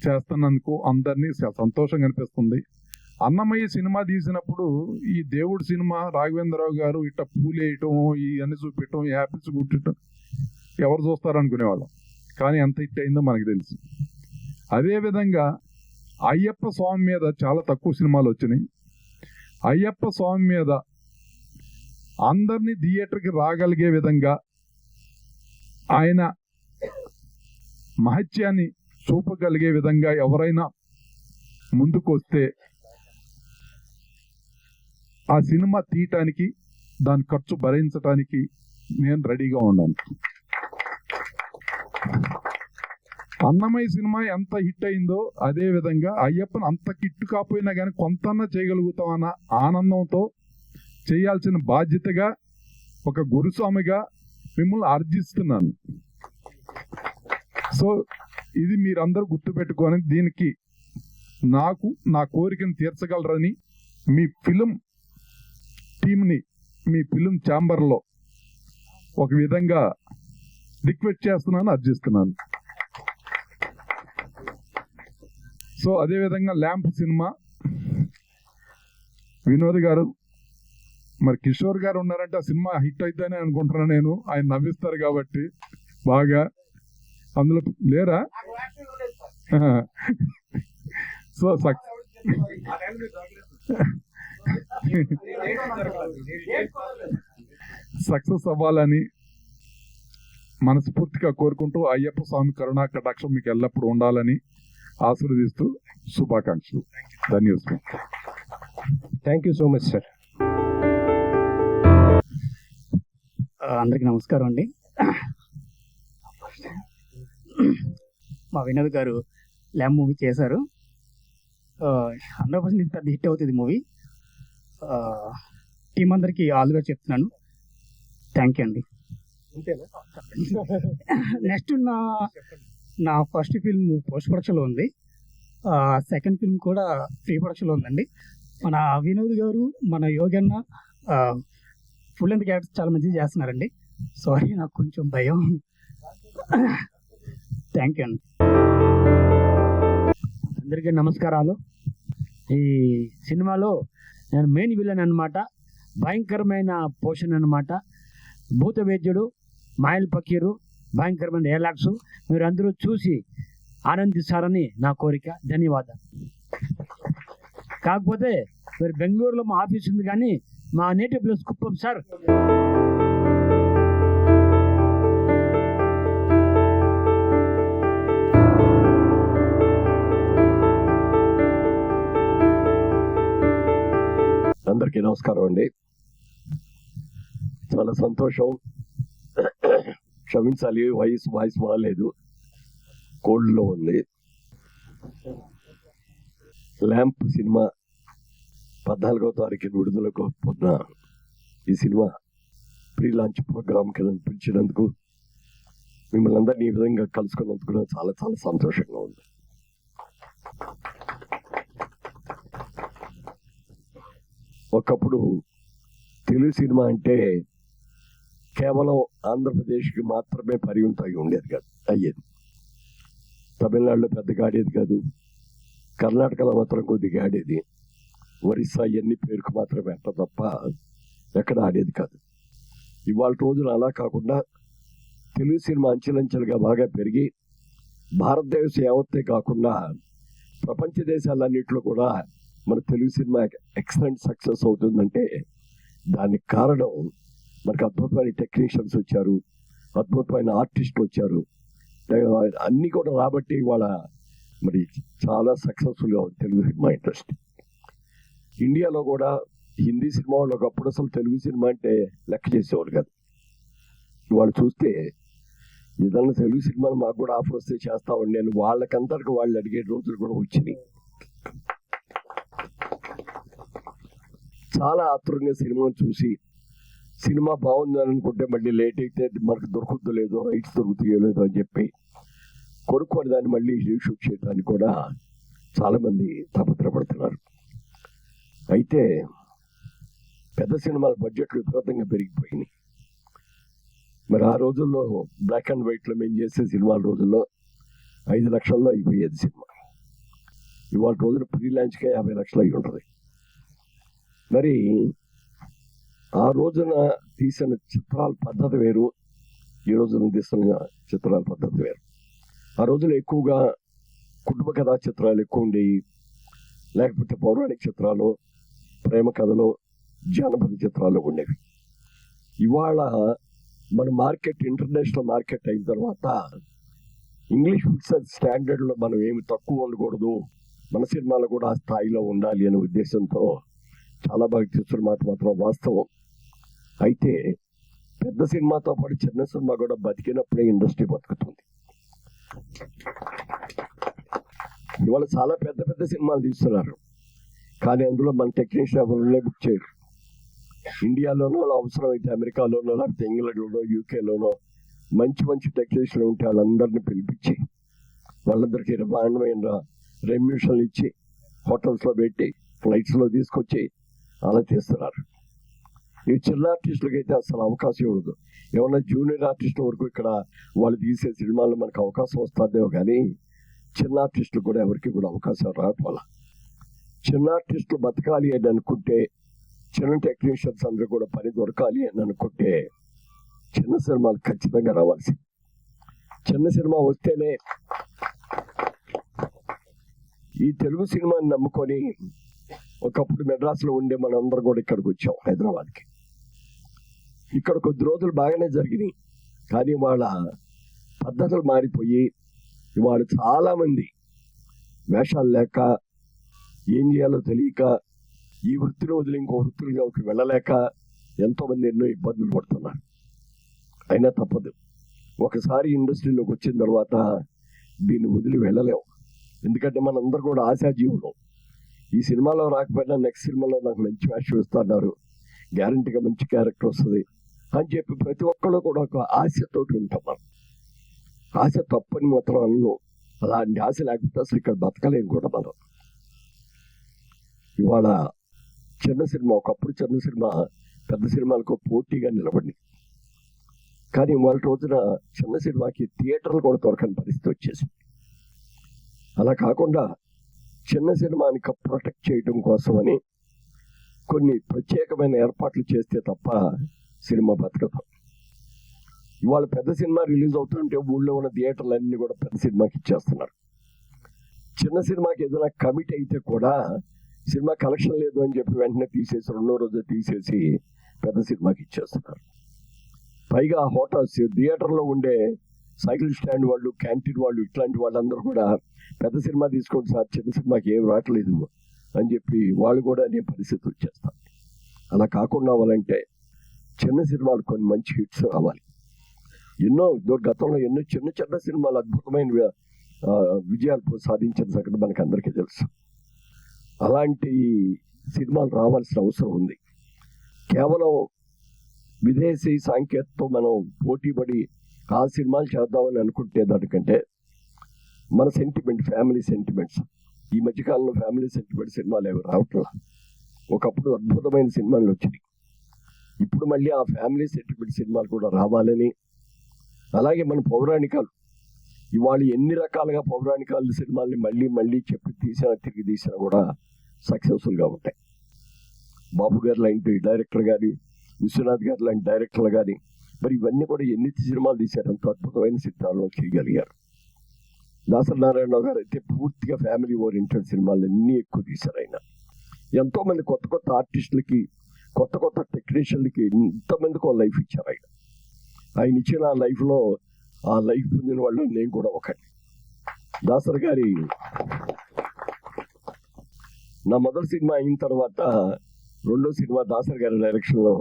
చేస్తున్నందుకు అందరినీ సంతోషంగా అనిపిస్తుంది. అన్నమయ్య సినిమా తీసినప్పుడు ఈ దేవుడు సినిమా రాఘవేంద్రరావు గారు ఇట్ట పూలేయటం, ఇవన్నీ చూపించటం, యాపిల్స్ కుట్టడం ఎవరు చూస్తారు అనుకునేవాళ్ళం. కానీ ఎంత హిట్ అయిందో మనకు తెలుసు. అదేవిధంగా అయ్యప్ప స్వామి మీద చాలా తక్కువ సినిమాలు వచ్చినాయి. అయ్యప్ప స్వామి మీద అందరినీ థియేటర్కి రాగలిగే విధంగా ఆయన మహత్యాన్ని చూపగలిగే విధంగా ఎవరైనా ముందుకు వస్తే ఆ సినిమా తీయటానికి, దాని ఖర్చు భరించటానికి నేను రెడీగా ఉన్నాను. అన్నమయ్య సినిమా ఎంత హిట్ అయిందో అదే విధంగా అయ్యప్పని అంత హిట్ కాకపోయినా కానీ కొంతన్నా చేయగలుగుతామన్న ఆనందంతో చేయాల్సిన బాధ్యతగా ఒక గురుస్వామిగా మిమ్మల్ని అర్జిస్తున్నాను. సో ఇది మీరందరూ గుర్తుపెట్టుకొని దీనికి నాకు నా కోరికను తీర్చగలరని మీ ఫిలిం టీంని మీ ఫిలిం ఛాంబర్లో ఒక విధంగా రిక్వెస్ట్ చేస్తున్నాను, అర్జిస్తున్నాను. సో అదేవిధంగా ల్యాంప్ సినిమా వినోద్ గారు, మరి కిషోర్ గారు ఉన్నారంటే ఆ సినిమా హిట్ అయితేనే అనుకుంటున్నాను నేను. ఆయన నవ్విస్తారు కాబట్టి బాగా. అందులో లేరా? సో సక్సెస్ అవ్వాలని మనస్ఫూర్తిగా కోరుకుంటూ అయ్యప్ప స్వామి కరుణా కటాక్షం మీకు ఎల్లప్పుడూ ఉండాలని ఆశీర్వదిస్తూ శుభాకాంక్షలు. ధన్యవాదాలు. Thank you so much sir. అందరికీ నమస్కారం అండి. మా వినోద్ గారు ల్యాంప్ మూవీ చేశారు. 100% పెద్ద హిట్ అవుతుంది మూవీ. టీం అందరికీ ఆల్ ది బెస్ట్ చెప్తున్నాను. థ్యాంక్ యూ అండి. నెక్స్ట్ నా ఫస్ట్ ఫిల్మ్ పోస్ట్ ప్రొడక్షన్లో ఉంది. సెకండ్ ఫిల్మ్ కూడా ప్రీ ప్రొడక్షన్లో ఉందండి. మన వినోద్ గారు, మన యోగన్న ఫుల్ లెంత్ క్యారెక్టర్స్ చాలా మంచిగా చేస్తున్నారండి. సారీ, నాకు కొంచెం భయం. థ్యాంక్ యూ అండి. అందరికీ నమస్కారాలు. ఈ సినిమాలో నేను మెయిన్ విలన్ అన్నమాట. భయంకరమైన పోషన్ అన్నమాట. భూత వైద్యుడు, మాయల్ పకీరు, భయంకరమైన డైలాగ్స్ మీరు అందరూ చూసి ఆనందిస్తారని నా కోరిక. ధన్యవాదాలు. కాకపోతే మీరు బెంగళూరులో మా ఆఫీస్ ఉంది, కానీ మా నేటివ్ ప్లేస్ కుప్పం సార్. అందరికీ నమస్కారం అండి. చాలా సంతోషం. క్షమించాలి, వాయిస్ బాగాలేదు, కోల్డ్లో ఉంది. ల్యాంప్ సినిమా 14వ తారీఖున విడుదలకు పొద్దున ఈ సినిమా ప్రీ లాంచ్ ప్రోగ్రామ్కి పిలిచినందుకు, మిమ్మల్ని అందరినీ ఈ విధంగా కలుసుకున్నందుకు నాకు చాలా చాలా సంతోషంగా ఉంది. ఒకప్పుడు తెలుగు సినిమా అంటే కేవలం ఆంధ్రప్రదేశ్కి మాత్రమే పరిమితం ఉండేది కాదు, అయ్యేది. తమిళనాడులో పెద్దగా ఆడేది కాదు, కర్ణాటకలో మాత్రం కొద్దిగా ఆడేది, ఒరిస్సా ఇవన్నీ పేరుకు మాత్రమే అంట తప్ప ఎక్కడ ఆడేది కాదు. ఇవాళ రోజున అలా కాకుండా తెలుగు సినిమా అంచెలంచెలుగా బాగా పెరిగి భారతదేశం యావత్తే కాకుండా ప్రపంచ దేశాలన్నింటిలో కూడా మన తెలుగు సినిమా ఎక్సలెంట్ సక్సెస్ అవుతుందంటే దానికి కారణం మనకు అద్భుతమైన టెక్నీషియన్స్ వచ్చారు, అద్భుతమైన ఆర్టిస్టులు వచ్చారు, అన్నీ కూడా రాబట్టి ఇవాళ మరి చాలా సక్సెస్ఫుల్గా ఉంది తెలుగు సినిమా ఇండస్ట్రీ. ఇండియాలో కూడా హిందీ సినిమా వాళ్ళు ఒకప్పుడు అసలు తెలుగు సినిమా అంటే లెక్క చేసేవాళ్ళు కాదు. ఇవాళ చూస్తే ఏదన్నా తెలుగు సినిమాలు మాకు కూడా ఆఫర్ వస్తే చేస్తామండి నేను వాళ్ళకందరికి వాళ్ళు అడిగే రోజులు కూడా వచ్చినాయి. చాలా ఆతురంగా సినిమాను చూసి సినిమా బాగుందని అనుకుంటే మళ్ళీ లేట్ అయితే మనకు దొరుకుద్దో లేదో, రైట్స్ దొరుకుతాయో లేదో అని చెప్పి కొనుక్కొని దాన్ని మళ్ళీ రీషూట్ చేయడానికి కూడా చాలామంది తాపత్రపడుతున్నారు. అయితే పెద్ద సినిమాల బడ్జెట్లు విపరీతంగా పెరిగిపోయినాయి. మరి ఆ రోజుల్లో బ్లాక్ అండ్ వైట్లో మేము చేసే సినిమాల రోజుల్లో 5 లక్షల్లో అయిపోయేది సినిమా. ఇవాళ రోజున ప్రీ లాంచ్కే 50 లక్షలు అయి ఉంటుంది. మరి ఆ రోజున తీసిన చిత్రాల పద్ధతి వేరు, ఈ రోజున తీసిన చిత్రాల పద్ధతి వేరు. ఆ రోజుల్లో ఎక్కువగా కుటుంబ కథా చిత్రాలు ఎక్కువ ఉండేవి, లేకపోతే పౌరాణిక చిత్రాలు, ప్రేమ కథలు, జానపద చిత్రాలు ఉండేవి. ఇవాళ మన మార్కెట్ ఇంటర్నేషనల్ మార్కెట్ అయిన తర్వాత ఇంగ్లీష్ పిక్చర్ స్టాండర్డ్లో మనం ఏమి తక్కువ ఉండకూడదు, మన సినిమాలు కూడా ఆ స్థాయిలో ఉండాలి అనే ఉద్దేశంతో చాలా బాగా తీస్తున్న మాట మాత్రం వాస్తవం. అయితే పెద్ద సినిమాతో పాటు చిన్న సినిమా కూడా బతికినప్పుడే ఇండస్ట్రీ బతుకుతుంది. ఇవాళ చాలా పెద్ద పెద్ద సినిమాలు తీస్తున్నారు, కానీ అందులో మన టెక్నీషియన్ ఎవరునే బుక్ చేయరు. ఇండియాలోనో అవసరమైతే అమెరికాలోనో లేకపోతే ఇంగ్లాండ్లోనో యూకేలోనో మంచి మంచి టెక్నీషియన్ ఉంటే వాళ్ళందరినీ పిలిపించి వాళ్ళందరికీ బ్రహ్మాండమైన రెమ్యూషన్లు ఇచ్చి హోటల్స్లో పెట్టి ఫ్లైట్స్లో తీసుకొచ్చి అలా తీస్తున్నారు. ఈ చిన్న ఆర్టిస్టులకి అయితే అసలు అవకాశం ఇవ్వదు. ఏమన్నా జూనియర్ ఆర్టిస్టుల వరకు ఇక్కడ వాళ్ళు తీసే సినిమాల్లో మనకు అవకాశం వస్తుందేమో, కానీ చిన్న ఆర్టిస్టులు కూడా ఎవరికి కూడా అవకాశం రావట్ల. చిన్న ఆర్టిస్టులు బతకాలి అని అనుకుంటే, చిన్న టెక్నీషియన్స్ అందరూ కూడా పని దొరకాలి అని అనుకుంటే చిన్న సినిమాలు ఖచ్చితంగా రావాల్సింది. చిన్న సినిమా వస్తేనే ఈ తెలుగు సినిమాని నమ్ముకొని ఒకప్పుడు మెడ్రాస్లో ఉండే మనందరం కూడా ఇక్కడికి వచ్చాం, హైదరాబాద్కి. ఇక్కడ కొద్ది రోజులు బాగానే జరిగినాయి, కానీ వాళ్ళ పద్ధతులు మారిపోయి ఇవాళ చాలామంది వేషాలు లేక, ఏం చేయాలో తెలియక, ఈ వృత్తిని వదిలి ఇంకో వృత్తులకి వెళ్ళలేక ఎంతోమంది ఎన్నో ఇబ్బందులు పడుతున్నారు. అయినా తప్పదు, ఒకసారి ఇండస్ట్రీలోకి వచ్చిన తర్వాత దీన్ని వదిలి వెళ్ళలేము. ఎందుకంటే మనందరూ కూడా ఆశాజీవులు. ఈ సినిమాలో రాకపోయినా నెక్స్ట్ సినిమాలో నాకు మంచి వేషం ఇస్తున్నారు, గ్యారంటీగా మంచి క్యారెక్టర్ వస్తుంది అని చెప్పి ప్రతి ఒక్కళ్ళు కూడా ఒక ఆశతోటి ఉంటాం. మనం ఆశ తప్పని మాత్రం అన్ను, అలాంటి ఆశ లేకపోతే అసలు ఇక్కడ బతకలేము కూడా మనం. ఇవాళ చిన్న సినిమా, ఒకప్పుడు చిన్న సినిమా పెద్ద సినిమాలకు పోటీగా నిలబడింది, కానీ ఇవాళ రోజున చిన్న సినిమాకి థియేటర్లు కూడా దొరకని పరిస్థితి వచ్చేసింది. అలా కాకుండా చిన్న సినిమాని ప్రొటెక్ట్ చేయడం కోసమని కొన్ని ప్రత్యేకమైన ఏర్పాట్లు చేస్తే తప్ప సినిమా బతకదు. ఇవాళ పెద్ద సినిమా రిలీజ్ అవుతుంటే ఊళ్ళో ఉన్న థియేటర్లు అన్ని కూడా పెద్ద సినిమాకి ఇచ్చేస్తున్నారు. చిన్న సినిమాకి ఏదైనా కమిట్ అయితే కూడా సినిమా కలెక్షన్ లేదు అని చెప్పి వెంటనే తీసేసి రెండో రోజు తీసేసి పెద్ద సినిమాకి ఇచ్చేస్తున్నారు. పైగా హోటల్స్, థియేటర్లో ఉండే సైకిల్ స్టాండ్ వాళ్ళు, క్యాంటీన్ వాళ్ళు, ఇట్లాంటి వాళ్ళందరూ కూడా పెద్ద సినిమా తీసుకోండి సార్, చిన్న సినిమాకి ఏం రావట్లేదు అని చెప్పి వాళ్ళు కూడా అనే పరిస్థితి వచ్చేస్తారు. అలా కాకుండా అవ్వాలంటే చిన్న సినిమాలు కొన్ని మంచి హిట్స్ రావాలి. గతంలో ఎన్నో చిన్న చిన్న సినిమాలు అద్భుతమైన విజయాలు సాధించిన సంగతి మనకు అందరికీ తెలుసు. అలాంటి సినిమాలు రావాల్సిన అవసరం ఉంది. కేవలం విదేశీ సాంకేతికతో మనం పోటీపడి ఆ సినిమాలు చేద్దామని అనుకుంటే దానికంటే మన సెంటిమెంట్, ఫ్యామిలీ సెంటిమెంట్స్, ఈ మధ్యకాలంలో ఫ్యామిలీ సెంటిమెంట్ సినిమాలు ఏమి రావట్లా. ఒకప్పుడు అద్భుతమైన సినిమాలు వచ్చినాయి, ఇప్పుడు మళ్ళీ ఆ ఫ్యామిలీ సెంటిమెంట్ సినిమాలు కూడా రావాలని. అలాగే మన పౌరాణికాలు, ఇవాళ ఎన్ని రకాలుగా పౌరాణికాల సినిమాల్ని మళ్ళీ మళ్ళీ చెప్పి తిరిగి తీసినా కూడా సక్సెస్ఫుల్గా ఉంటాయి. బాబు గారు లాంటి డైరెక్టర్ కానీ, విశ్వనాథ్ గారు లాంటి డైరెక్టర్లు కానీ, మరి ఇవన్నీ కూడా ఎన్ని సినిమాలు తీశారు, అంత అద్భుతమైన సినిమాలు చేయగలిగారు. దాసరి నారాయణరావు గారు అయితే పూర్తిగా ఫ్యామిలీ ఓరియంటెడ్ సినిమాలు అన్నీ ఎక్కువ తీశారు. ఆయన ఎంతోమంది కొత్త కొత్త ఆర్టిస్టులకి, కొత్త కొత్త టెక్నీషియన్లకి ఎంతమందికి లైఫ్ ఇచ్చారు. ఆయన ఇచ్చిన ఆ లైఫ్లో ఆ లైఫ్ పొందిన వాళ్ళు నేను కూడా ఒకటి. దాసరి గారి నా మొదటి సినిమా అయిన తర్వాత రెండో సినిమా దాసరి గారి డైరెక్షన్లో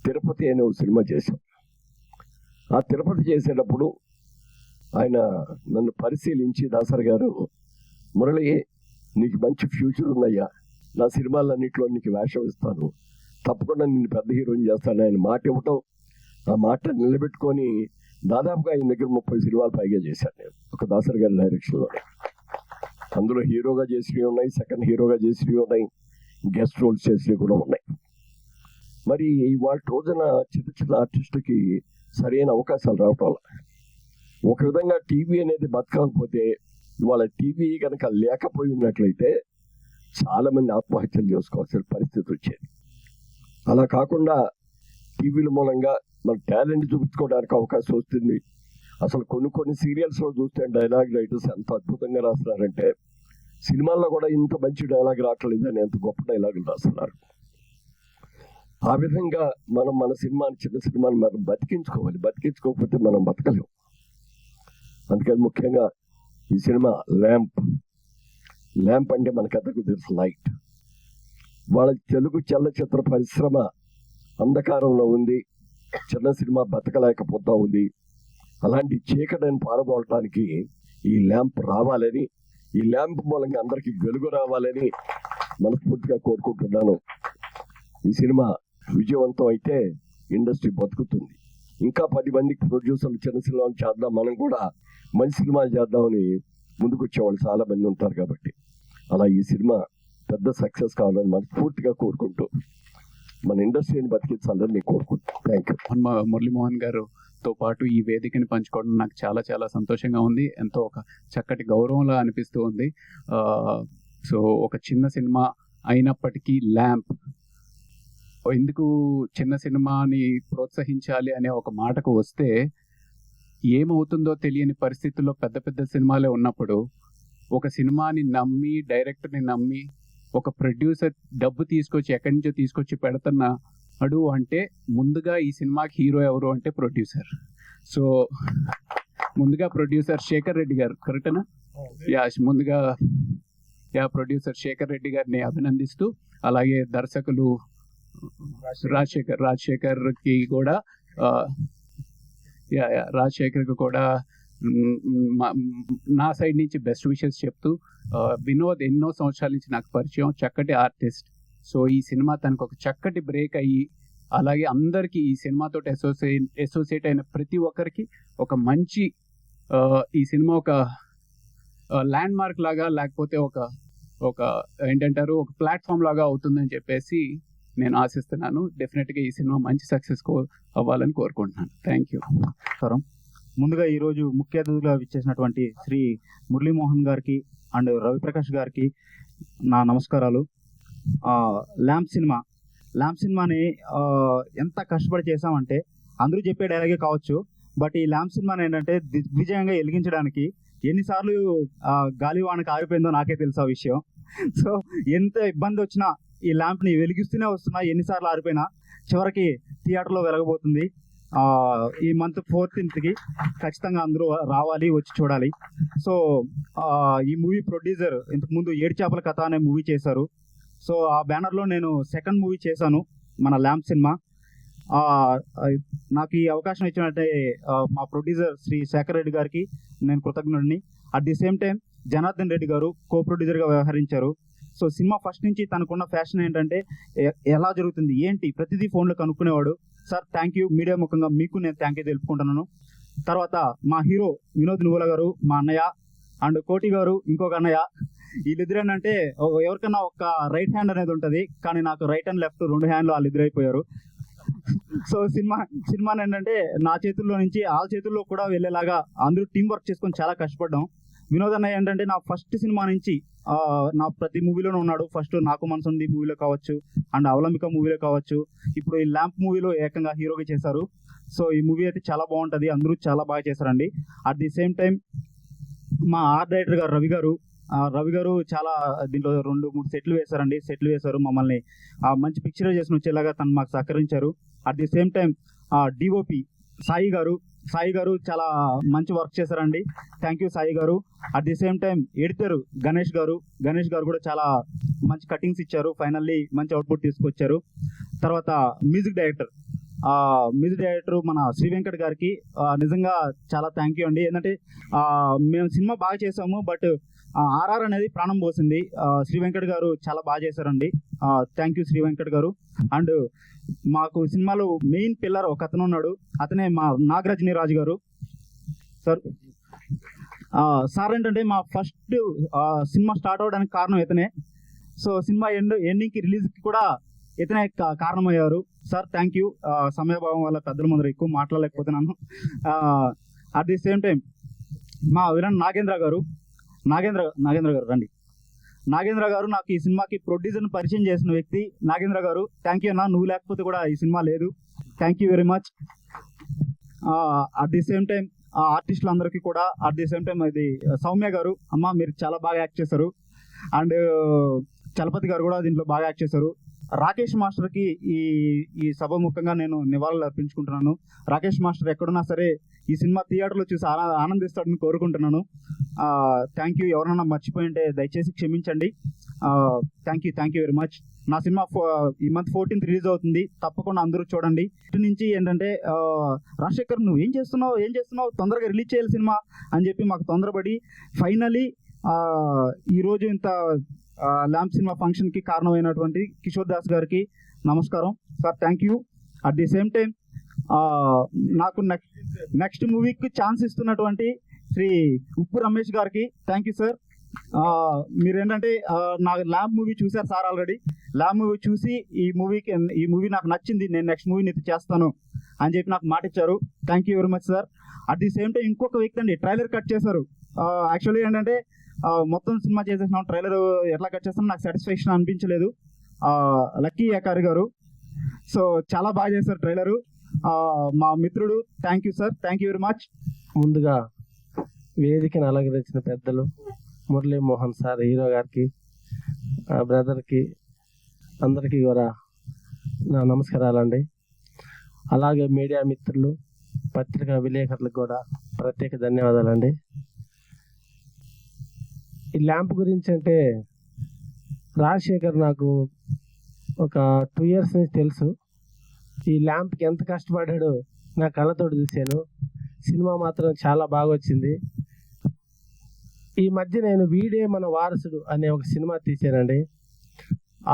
తిరుపతి అనే ఒక సినిమా చేశాం. ఆ తిరుపతి చేసేటప్పుడు ఆయన నన్ను పరిశీలించి దాసరి గారు, మురళి నీకు మంచి ఫ్యూచర్ ఉందయ్యా, నా సినిమాలన్నింటిలో నీకు వేషం ఇస్తాను, తప్పకుండా నిన్ను పెద్ద హీరోయిన్ చేస్తాను ఆయన మాట ఇవ్వటం, ఆ మాట నిలబెట్టుకొని దాదాపుగా ఆయన దగ్గర 30 సినిమాలు పైగా చేశాను నేను ఒక దాసరి గారి డైరెక్షన్లో. అందులో హీరోగా చేసినవి ఉన్నాయి, సెకండ్ హీరోగా చేసినవి ఉన్నాయి, గెస్ట్ రోల్స్ చేసినవి కూడా ఉన్నాయి. మరి ఇవాళ రోజున చిన్న చిన్న ఆర్టిస్టుకి సరైన అవకాశాలు రావటం వల్ల ఒక విధంగా టీవీ అనేది బతకకపోతే, ఇవాళ టీవీ కనుక లేకపోయి ఉన్నట్లయితే చాలామంది ఆత్మహత్యలు చేసుకోవాల్సిన పరిస్థితి వచ్చేది. అలా కాకుండా టీవీల మూలంగా మన టాలెంట్ చూపించుకోవడానికి అవకాశం వస్తుంది. అసలు కొన్ని సీరియల్స్లో చూస్తే డైలాగ్ రైటర్స్ ఎంత అద్భుతంగా రాస్తున్నారంటే, సినిమాల్లో కూడా ఇంత మంచి డైలాగ్ రావట్లేదని ఎంత గొప్ప డైలాగులు రాస్తున్నారు. ఆ విధంగా మనం మన సినిమాని, చిన్న సినిమాని మనం బతికించుకోవాలి. బతికించుకోకపోతే మనం బతకలేము. అందుకని ముఖ్యంగా ఈ సినిమా ల్యాంప్ అంటే మనకందరికీ తెలుసు లైట్. వాళ్ళ తెలుగు చలనచిత్ర పరిశ్రమ అంధకారంలో ఉంది, చిన్న సినిమా బతకలేకపోతా ఉంది. అలాంటి చీకటిని పారదోలటానికి ఈ ల్యాంప్ రావాలని, ఈ ల్యాంప్ మూలంగా అందరికీ వెలుగు రావాలని మనస్ఫూర్తిగా కోరుకుంటున్నాను. ఈ సినిమా విజయవంతం అయితే ఇండస్ట్రీ బతుకుతుంది. ఇంకా 10 మందికి ప్రొడ్యూసర్లు చిన్న సినిమాలు చేద్దాం, మనం కూడా మంచి సినిమాలు చేద్దామని ముందుకు వచ్చేవాళ్ళు చాలా మంది ఉంటారు. కాబట్టి అలా ఈ సినిమా పెద్ద సక్సెస్ కావాలని మనస్ఫూర్తిగా కోరుకుంటూ మన ఇండస్ట్రీని బతికించాలని నేను కోరుకుంటాను. Thank you. మురళీమోహన్ గారుతో పాటు ఈ వేదికని పంచుకోవడం నాకు చాలా చాలా సంతోషంగా ఉంది. ఎంతో ఒక చక్కటి గౌరవంలా అనిపిస్తూ ఉంది. సో ఒక చిన్న సినిమా అయినప్పటికీ ల్యాంప్ ఎందుకు చిన్న సినిమాని ప్రోత్సహించాలి అనే ఒక మాటకు వస్తే, ఏమవుతుందో తెలియని పరిస్థితుల్లో పెద్ద పెద్ద సినిమాలే ఉన్నప్పుడు ఒక సినిమాని నమ్మి, డైరెక్టర్ని నమ్మి, ఒక ప్రొడ్యూసర్ డబ్బు తీసుకొచ్చి ఎక్కడి నుంచో తీసుకొచ్చి పెడుతున్నాడు అంటే, ముందుగా ఈ సినిమాకి హీరో ఎవరు అంటే ప్రొడ్యూసర్. సో ముందుగా ప్రొడ్యూసర్ శేఖర్ రెడ్డి గారు, కరెక్టేనా? ముందుగా ప్రొడ్యూసర్ శేఖర్ రెడ్డి గారిని అభినందిస్తూ, అలాగే దర్శకులు రాజశేఖర్కి కూడా రాజశేఖర్కి కూడా నా సైడ్ నుంచి బెస్ట్ విషెస్ చెప్తూ, వినోద్ ఎన్నో సంవత్సరాల నుంచి నాకు పరిచయం, చక్కటి ఆర్టిస్ట్. సో ఈ సినిమా తనకు ఒక చక్కటి బ్రేక్ అయ్యి, అలాగే అందరికీ ఈ సినిమాతో అసోసియేట్ అయిన ప్రతి ఒక్కరికి ఒక మంచి ఈ సినిమా ఒక ల్యాండ్ మార్క్ లాగా, లేకపోతే ఒక ఏంటంటారు, ఒక ప్లాట్ఫామ్ లాగా అవుతుందని చెప్పేసి నేను ఆశిస్తున్నాను. డెఫినెట్గా ఈ సినిమా మంచి సక్సెస్ అవ్వాలని కోరుకుంటున్నాను. Thank you. ముందుగా ఈరోజు ముఖ్య అతిథిగా విచ్చేసినటువంటి శ్రీ మురళీమోహన్ గారికి అండ్ రవిప్రకాష్ గారికి నా నమస్కారాలు. ల్యాంప్ సినిమాని ఎంత కష్టపడి చేసామంటే, అందరూ చెప్పే డైలాగే కావచ్చు, బట్ ఈ ల్యాంప్ సినిమాని ఏంటంటే దిగ్విజయంగా వెలిగించడానికి ఎన్నిసార్లు గాలివానకి ఆరిపోయిందో నాకే తెలుసు ఆ విషయం. సో ఎంత ఇబ్బంది వచ్చినా ఈ ల్యాంప్ని వెలిగిస్తూనే వస్తున్నా, ఎన్నిసార్లు ఆరిపోయినా చివరికి థియేటర్లో వెలగబోతుంది. ఈ మంత్ 14th ఖచ్చితంగా అందరూ రావాలి, వచ్చి చూడాలి. సో ఈ మూవీ ప్రొడ్యూసర్ ఇంతకుముందు ఏడు చేపల కథ అనే మూవీ చేశారు. సో ఆ బ్యానర్లో నేను సెకండ్ మూవీ చేశాను, మన ల్యాంప్ సినిమా. నాకు ఈ అవకాశం ఇచ్చినట్టే మా ప్రొడ్యూసర్ శ్రీ శేఖర్ రెడ్డి గారికి నేను కృతజ్ఞుడిని. At the same time Janardhan Reddy గారు కో ప్రొడ్యూసర్గా వ్యవహరించారు. సో సినిమా ఫస్ట్ నుంచి తనకున్న ఫ్యాషన్ ఏంటంటే, ఎలా జరుగుతుంది ఏంటి ప్రతిదీ ఫోన్లో కనుక్కునేవాడు. సార్ థ్యాంక్ యూ, మీడియా ముఖంగా మీకు నేను థ్యాంక్ యూ తెలుపుకుంటున్నాను. తర్వాత మా హీరో వినోద్ నువ్వుల గారు, మా అన్నయ్య, అండ్ కోటి గారు ఇంకొక అన్నయ్య. వీళ్ళిద్దరు ఏంటంటే, ఎవరికన్నా ఒక రైట్ హ్యాండ్ అనేది ఉంటుంది, కానీ నాకు రైట్ అండ్ లెఫ్ట్ 2 హ్యాండ్లు వాళ్ళు ఇద్దరైపోయారు. సో సినిమాని ఏంటంటే నా చేతుల్లో నుంచి వాళ్ళ చేతుల్లో కూడా వెళ్ళేలాగా అందరూ టీం వర్క్ చేసుకొని చాలా కష్టపడ్డాం. వినోద్ అన్నయ్య ఏంటంటే నా ఫస్ట్ సినిమా నుంచి నా ప్రతి మూవీలోనే ఉన్నాడు. ఫస్ట్ నాకు మనసు ఉంది మూవీలో కావచ్చు, అండ్ అవలంబిక మూవీలో కావచ్చు, ఇప్పుడు ఈ ల్యాంప్ మూవీలో ఏకంగా హీరోగా చేశారు. సో ఈ మూవీ అయితే చాలా బాగుంటుంది, అందరూ చాలా బాగా చేశారండి. అట్ ది సేమ్ టైం మా ఆర్ట్ డైరెక్టర్ గారు రవి గారు చాలా దీంట్లో 2-3 సెట్లు వేశారు. మమ్మల్ని మంచి పిక్చర్ చేసుకుని వచ్చేలాగా తను మాకు సహకరించారు. At the same time DOP Sai గారు చాలా మంచి వర్క్ చేశారండి. థ్యాంక్ యూ సాయి గారు. At the same time editor Ganesh గారు కూడా చాలా మంచి కటింగ్స్ ఇచ్చారు. ఫైనల్లీ మంచి అవుట్పుట్ తీసుకొచ్చారు. తర్వాత మ్యూజిక్ డైరెక్టర్ మ్యూజిక్ డైరెక్టర్ మన శ్రీ వెంకట్ గారికి నిజంగా చాలా థ్యాంక్ యూ అండి. ఏంటంటే మేము సినిమా బాగా చేసాము, బట్ ఆర్ఆర్ అనేది ప్రాణం పోసింది. శ్రీ వెంకట్ గారు చాలా బాగా చేశారండి. థ్యాంక్ యూ శ్రీ వెంకట్ గారు. అండ్ మాకు సినిమాలో మెయిన్ పిల్లర్ ఒక అతను ఉన్నాడు, అతనే మా నాగరాజని రాజు గారు సార్. సార్ ఏంటంటే మా ఫస్ట్ సినిమా స్టార్ట్ అవ్వడానికి కారణం ఇతనే. సో సినిమా ఎండింగ్కి రిలీజ్కి కూడా ఇతనే కారణమయ్యారు సార్. Thank you. సమయభావం వల్ల పెద్దల ముందర ఎక్కువ మాట్లాడలేకపోతున్నాను. అట్ ది సేమ్ టైం మా విలన్ నాగేంద్ర గారు రండి. నాగేంద్ర గారు నాకు ఈ సినిమాకి ప్రొడ్యూసర్ని పరిచయం చేసిన వ్యక్తి నాగేంద్ర గారు. థ్యాంక్ యూ అన్న, నువ్వు లేకపోతే కూడా ఈ సినిమా లేదు. Thank you very much. At the same time ఆర్టిస్టులు అందరికీ కూడా, అట్ ది సేమ్ టైం ఇది సౌమ్య గారు, అమ్మ మీరు చాలా బాగా యాక్ట్ చేశారు. అండ్ చలపతి గారు కూడా దీంట్లో బాగా యాక్ట్ చేశారు. రాకేష్ మాస్టర్కి ఈ సభాముఖంగా నేను నివాళులు అర్పించుకుంటున్నాను. రాకేష్ మాస్టర్ ఎక్కడున్నా సరే ఈ సినిమా థియేటర్లో చూసి ఆనందిస్తాడని కోరుకుంటున్నాను. Thank you. ఎవరన్నా మర్చిపోయి ఉంటే దయచేసి క్షమించండి. Thank you very much. నా సినిమా ఈ మంత్ 14th రిలీజ్ అవుతుంది, తప్పకుండా అందరూ చూడండి. ఇటు నుంచి ఏంటంటే రాజశేఖర్ నువ్వు ఏం చేస్తున్నావు తొందరగా రిలీజ్ చేయాలి సినిమా అని చెప్పి మాకు తొందరపడి ఫైనలీ ఈరోజు ఇంత ల్యాంప్ సినిమా ఫంక్షన్కి కారణమైనటువంటి కిషోర్ దాస్ గారికి నమస్కారం sir. Thank you. At the same time నాకు నెక్స్ట్ మూవీకి ఛాన్స్ ఇస్తున్నటువంటి శ్రీ ఉప్పు రమేష్ గారికి థ్యాంక్ యూ సార్. మీరేంటంటే నా ల్యాంప్ మూవీ చూశారు సార్ ఆల్రెడీ. ల్యాంప్ మూవీ చూసి ఈ మూవీ నాకు నచ్చింది, నేను నెక్స్ట్ మూవీ నీకు చేస్తాను అని చెప్పి నాకు మాట ఇచ్చారు. Thank you very much sir. At the same time ఇంకొక వ్యక్తి అండి ట్రైలర్ కట్ చేశారు. యాక్చువల్లీ ఏంటంటే మొత్తం సినిమా చేసేసినాం, ట్రైలర్ ఎట్లా కట్ చేస్తాను నాకు సాటిస్ఫాక్షన్ అనిపించలేదు. లక్కీ యాకారి గారు సో చాలా బాగా చేశారు ట్రైలరు. మా మిత్రుడు thank you sir. Thank you very much. ముందుగా వేదికను అలంకరించిన పెద్దలు మురళీమోహన్ సార్, హీరో గారికి, బ్రదర్కి, అందరికీ కూడా నా నమస్కారాలండి. అలాగే మీడియా మిత్రులు, పత్రికా విలేకరులకు కూడా ప్రత్యేక ధన్యవాదాలండి. ఈ ల్యాంప్ గురించి అంటే రాజశేఖర్ నాకు ఒక 2 years నుంచి తెలుసు. ఈ ల్యాంప్కి ఎంత కష్టపడ్డాడో నా కళ్ళతోటి చూశాను. సినిమా మాత్రం చాలా బాగా వచ్చింది. ఈ మధ్య నేను వీడే మన వారసుడు అనే ఒక సినిమా తీశానండి.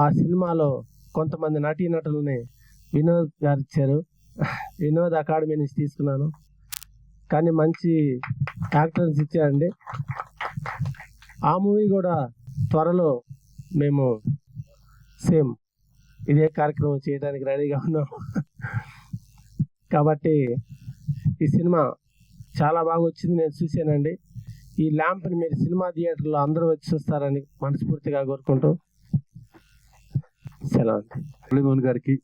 ఆ సినిమాలో కొంతమంది నటీనటులని వినోద్ గారు ఇచ్చారు. వినోద్ అకాడమీ నుంచి తీసుకున్నాను, కానీ మంచి యాక్టర్స్ ఇచ్చారండి. ఆ మూవీ కూడా త్వరలో మేము సేమ్ ఇదే కార్యక్రమం చేయడానికి రెడీగా ఉన్నాం. కాబట్టి ఈ సినిమా చాలా బాగా వచ్చింది, నేను చూశానండి. ఈ ల్యాంప్ని మీరు సినిమా థియేటర్లో అందరూ వచ్చి చూస్తారని మనస్ఫూర్తిగా కోరుకుంటూ సెలవు. మురళీమోహన్ గారికి,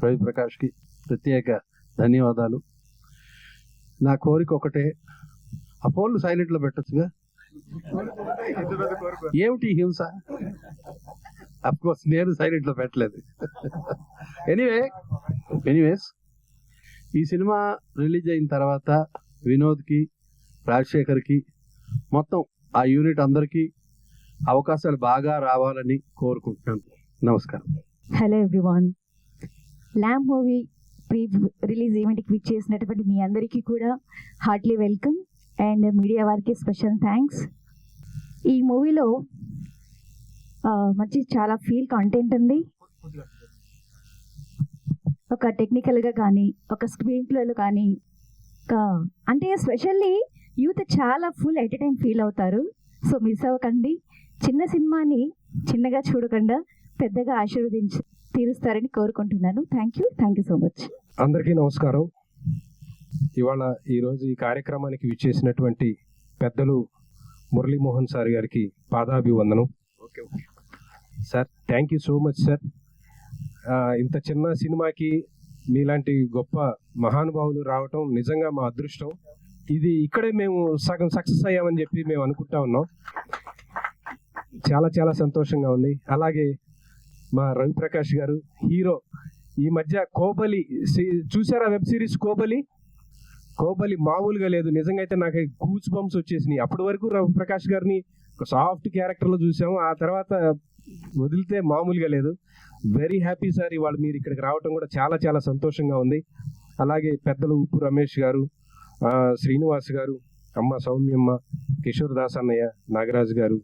రవి ప్రకాష్కి ప్రత్యేక ధన్యవాదాలు. నా కోరిక ఒకటే, ఆ ఫోన్లు సైలెంట్లో పెట్టచ్చుగా. ఏమిటి హింస? అఫ్కోర్స్ నేను సైలెంట్లో పెట్టలేదు. ఎనీవేస్ ఈ సినిమా రిలీజ్ అయిన తర్వాత వినోద్కి, రాజశేఖర్కి, మొత్తం ఆ యూనిట్ అందరికీ అవకాశాలు బాగా రావాలని కోరుకుంటున్నాను. నమస్కారం. Hello everyone. Lamp movie pre release ఈవెంట్కి విచ్ చేసినటువంటి మీ అందరికీ కూడా హార్ట్లీ వెల్కమ్ అండ్ మీడియా వారికి స్పెషల్ థ్యాంక్స్. ఈ మూవీలో మంచి చాలా ఫీల్ కంటెంట్ ఉంది. ఒక టెక్నికల్గా కానీ, ఒక స్క్రీన్ ప్లేలో కానీ, అంటే స్పెషల్లీ యూత్ చాలా ఫుల్ ఎట్ టైం ఫీల్ అవుతారు. సో మిస్ అవ్వకండి. చిన్న సినిమాని చిన్నగా చూడకుండా పెద్దగా తీరుస్తారని కోరుకుంటున్నాను. Thank you so much. అందరికీ నమస్కారం. ఈరోజు ఈ కార్యక్రమానికి విచ్చేసినటువంటి పెద్దలు మురళీమోహన్ సార్ గారికి పాదాభివందనం. Sir thank you so much sir. ఇంత చిన్న సినిమాకి మీలాంటి గొప్ప మహానుభావులు రావటం నిజంగా మా అదృష్టం. ఇది ఇక్కడే మేము సగం సక్సెస్ అయ్యామని చెప్పి మేము అనుకుంటా ఉన్నాం. చాలా చాలా సంతోషంగా ఉంది. అలాగే మా రవి ప్రకాష్ గారు హీరో. ఈ మధ్య కోబలి చూసారా? వెబ్ సిరీస్ కోబలి మామూలుగా లేదు. నిజంగా అయితే నాకు గూస్ బంప్స్ వచ్చేసినాయి. అప్పటి వరకు రవి ప్రకాష్ గారిని ఒక సాఫ్ట్ క్యారెక్టర్లో చూసాము, ఆ తర్వాత వదిలితే మామూలుగా లేదు. వెరీ హ్యాపీ సార్ ఇవాళ మీరు ఇక్కడికి రావటం కూడా చాలా చాలా సంతోషంగా ఉంది. అలాగే పెద్దలు ఉప్పు రమేష్ గారు, శ్రీనివాస్ గారు, అమ్మ సౌమ్యమ్మ, కిషోర్ దాస్ అన్నయ్య, నాగరాజు గారు,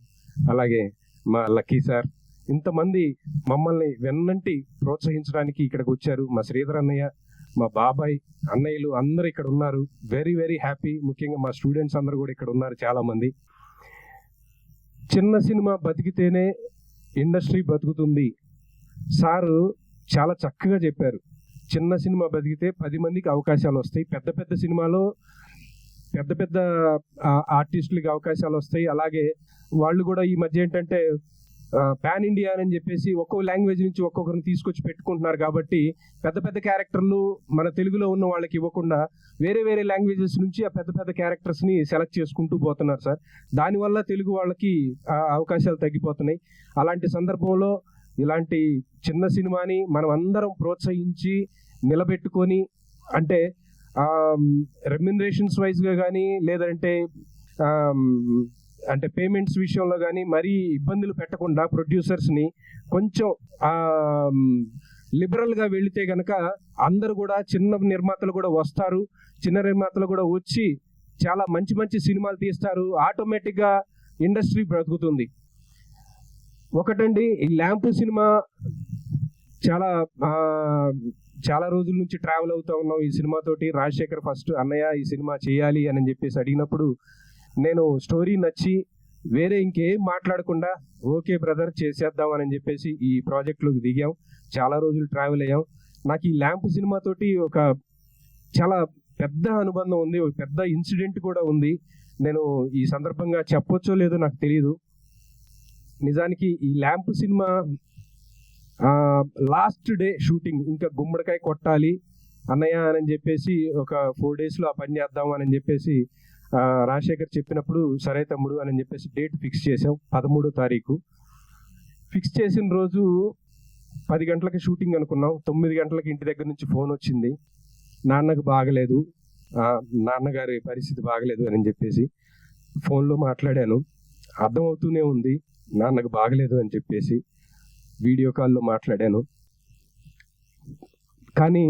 అలాగే మా లక్కీ సార్, ఇంతమంది మమ్మల్ని వెన్నంటి ప్రోత్సహించడానికి ఇక్కడికి వచ్చారు. మా శ్రీధర్ అన్నయ్య, మా బాబాయ్, అన్నయ్యలు అందరూ ఇక్కడ ఉన్నారు. Very very happy. ముఖ్యంగా మా స్టూడెంట్స్ అందరూ కూడా ఇక్కడ ఉన్నారు చాలామంది. చిన్న సినిమా బతికితేనే ఇండస్ట్రీ బతుకుతుంది. సారు చాలా చక్కగా చెప్పారు. చిన్న సినిమా బతికితే 10 మందికి అవకాశాలు వస్తాయి. పెద్ద పెద్ద సినిమాలో పెద్ద పెద్ద ఆర్టిస్టులకి అవకాశాలు వస్తాయి. అలాగే వాళ్ళు కూడా ఈ మధ్య ఏంటంటే పాన్ ఇండియా అని చెప్పేసి ఒక్కో లాంగ్వేజ్ నుంచి ఒక్కొక్కరిని తీసుకొచ్చి పెట్టుకుంటున్నారు. కాబట్టి పెద్ద పెద్ద క్యారెక్టర్లు మన తెలుగులో ఉన్న వాళ్ళకి ఇవ్వకుండా వేరే వేరే లాంగ్వేజెస్ నుంచి ఆ పెద్ద పెద్ద క్యారెక్టర్స్ని సెలెక్ట్ చేసుకుంటూ పోతున్నారు సార్. దానివల్ల తెలుగు వాళ్ళకి అవకాశాలు తగ్గిపోతున్నాయి. అలాంటి సందర్భంలో ఇలాంటి చిన్న సినిమాని మనం అందరం ప్రోత్సహించి నిలబెట్టుకొని, అంటే రెమ్యునరేషన్స్ వైజ్గా కానీ లేదంటే అంటే పేమెంట్స్ విషయంలో కానీ మరీ ఇబ్బందులు పెట్టకుండా ప్రొడ్యూసర్స్ని కొంచెం లిబరల్గా వెళితే కనుక అందరూ కూడా చిన్న నిర్మాతలు కూడా వస్తారు. చిన్న నిర్మాతలు కూడా వచ్చి చాలా మంచి మంచి సినిమాలు తీస్తారు. ఆటోమేటిక్గా ఇండస్ట్రీ బ్రతుకుతుంది. ఒకటండి, ఈ ల్యాంప్ సినిమా చాలా రోజుల నుంచి ట్రావెల్ అవుతూ ఉన్నాం ఈ సినిమాతోటి. రాజశేఖర్ ఫస్ట్ అన్నయ్య ఈ సినిమా చేయాలి అని చెప్పేసి అడిగినప్పుడు నేను స్టోరీ నచ్చి వేరే ఇంకేం మాట్లాడకుండా ఓకే బ్రదర్ చేసేద్దాం అని చెప్పేసి ఈ ప్రాజెక్ట్లోకి దిగాం. చాలా రోజులు ట్రావెల్ అయ్యాం. నాకు ఈ ల్యాంప్ సినిమాతోటి ఒక చాలా పెద్ద అనుబంధం ఉంది. ఒక పెద్ద ఇన్సిడెంట్ కూడా ఉంది. నేను ఈ సందర్భంగా చెప్పొచ్చో లేదో నాకు తెలియదు. నిజానికి ఈ lamp cinema last day shooting, ఇంకా గుమ్మడికాయ కొట్టాలి అన్నయ్య అని చెప్పేసి ఒక 4 daysలో ఆ పని చేద్దాం అని చెప్పేసి రాజశేఖర్ చెప్పినప్పుడు సరే తమ్ముడు అని చెప్పేసి డేట్ ఫిక్స్ చేసాం. 13వ తారీఖు ఫిక్స్ చేసిన రోజు 10 గంటలకి షూటింగ్ అనుకున్నాం. 9 గంటలకి ఇంటి దగ్గర నుంచి ఫోన్ వచ్చింది, నాన్నకు బాగలేదు, నాన్నగారి పరిస్థితి బాగలేదు అని చెప్పేసి. ఫోన్లో మాట్లాడాను, అర్థమవుతూనే ఉంది నాన్నకు బాగలేదు అని చెప్పేసి. వీడియో కాల్లో మాట్లాడాను. కానీ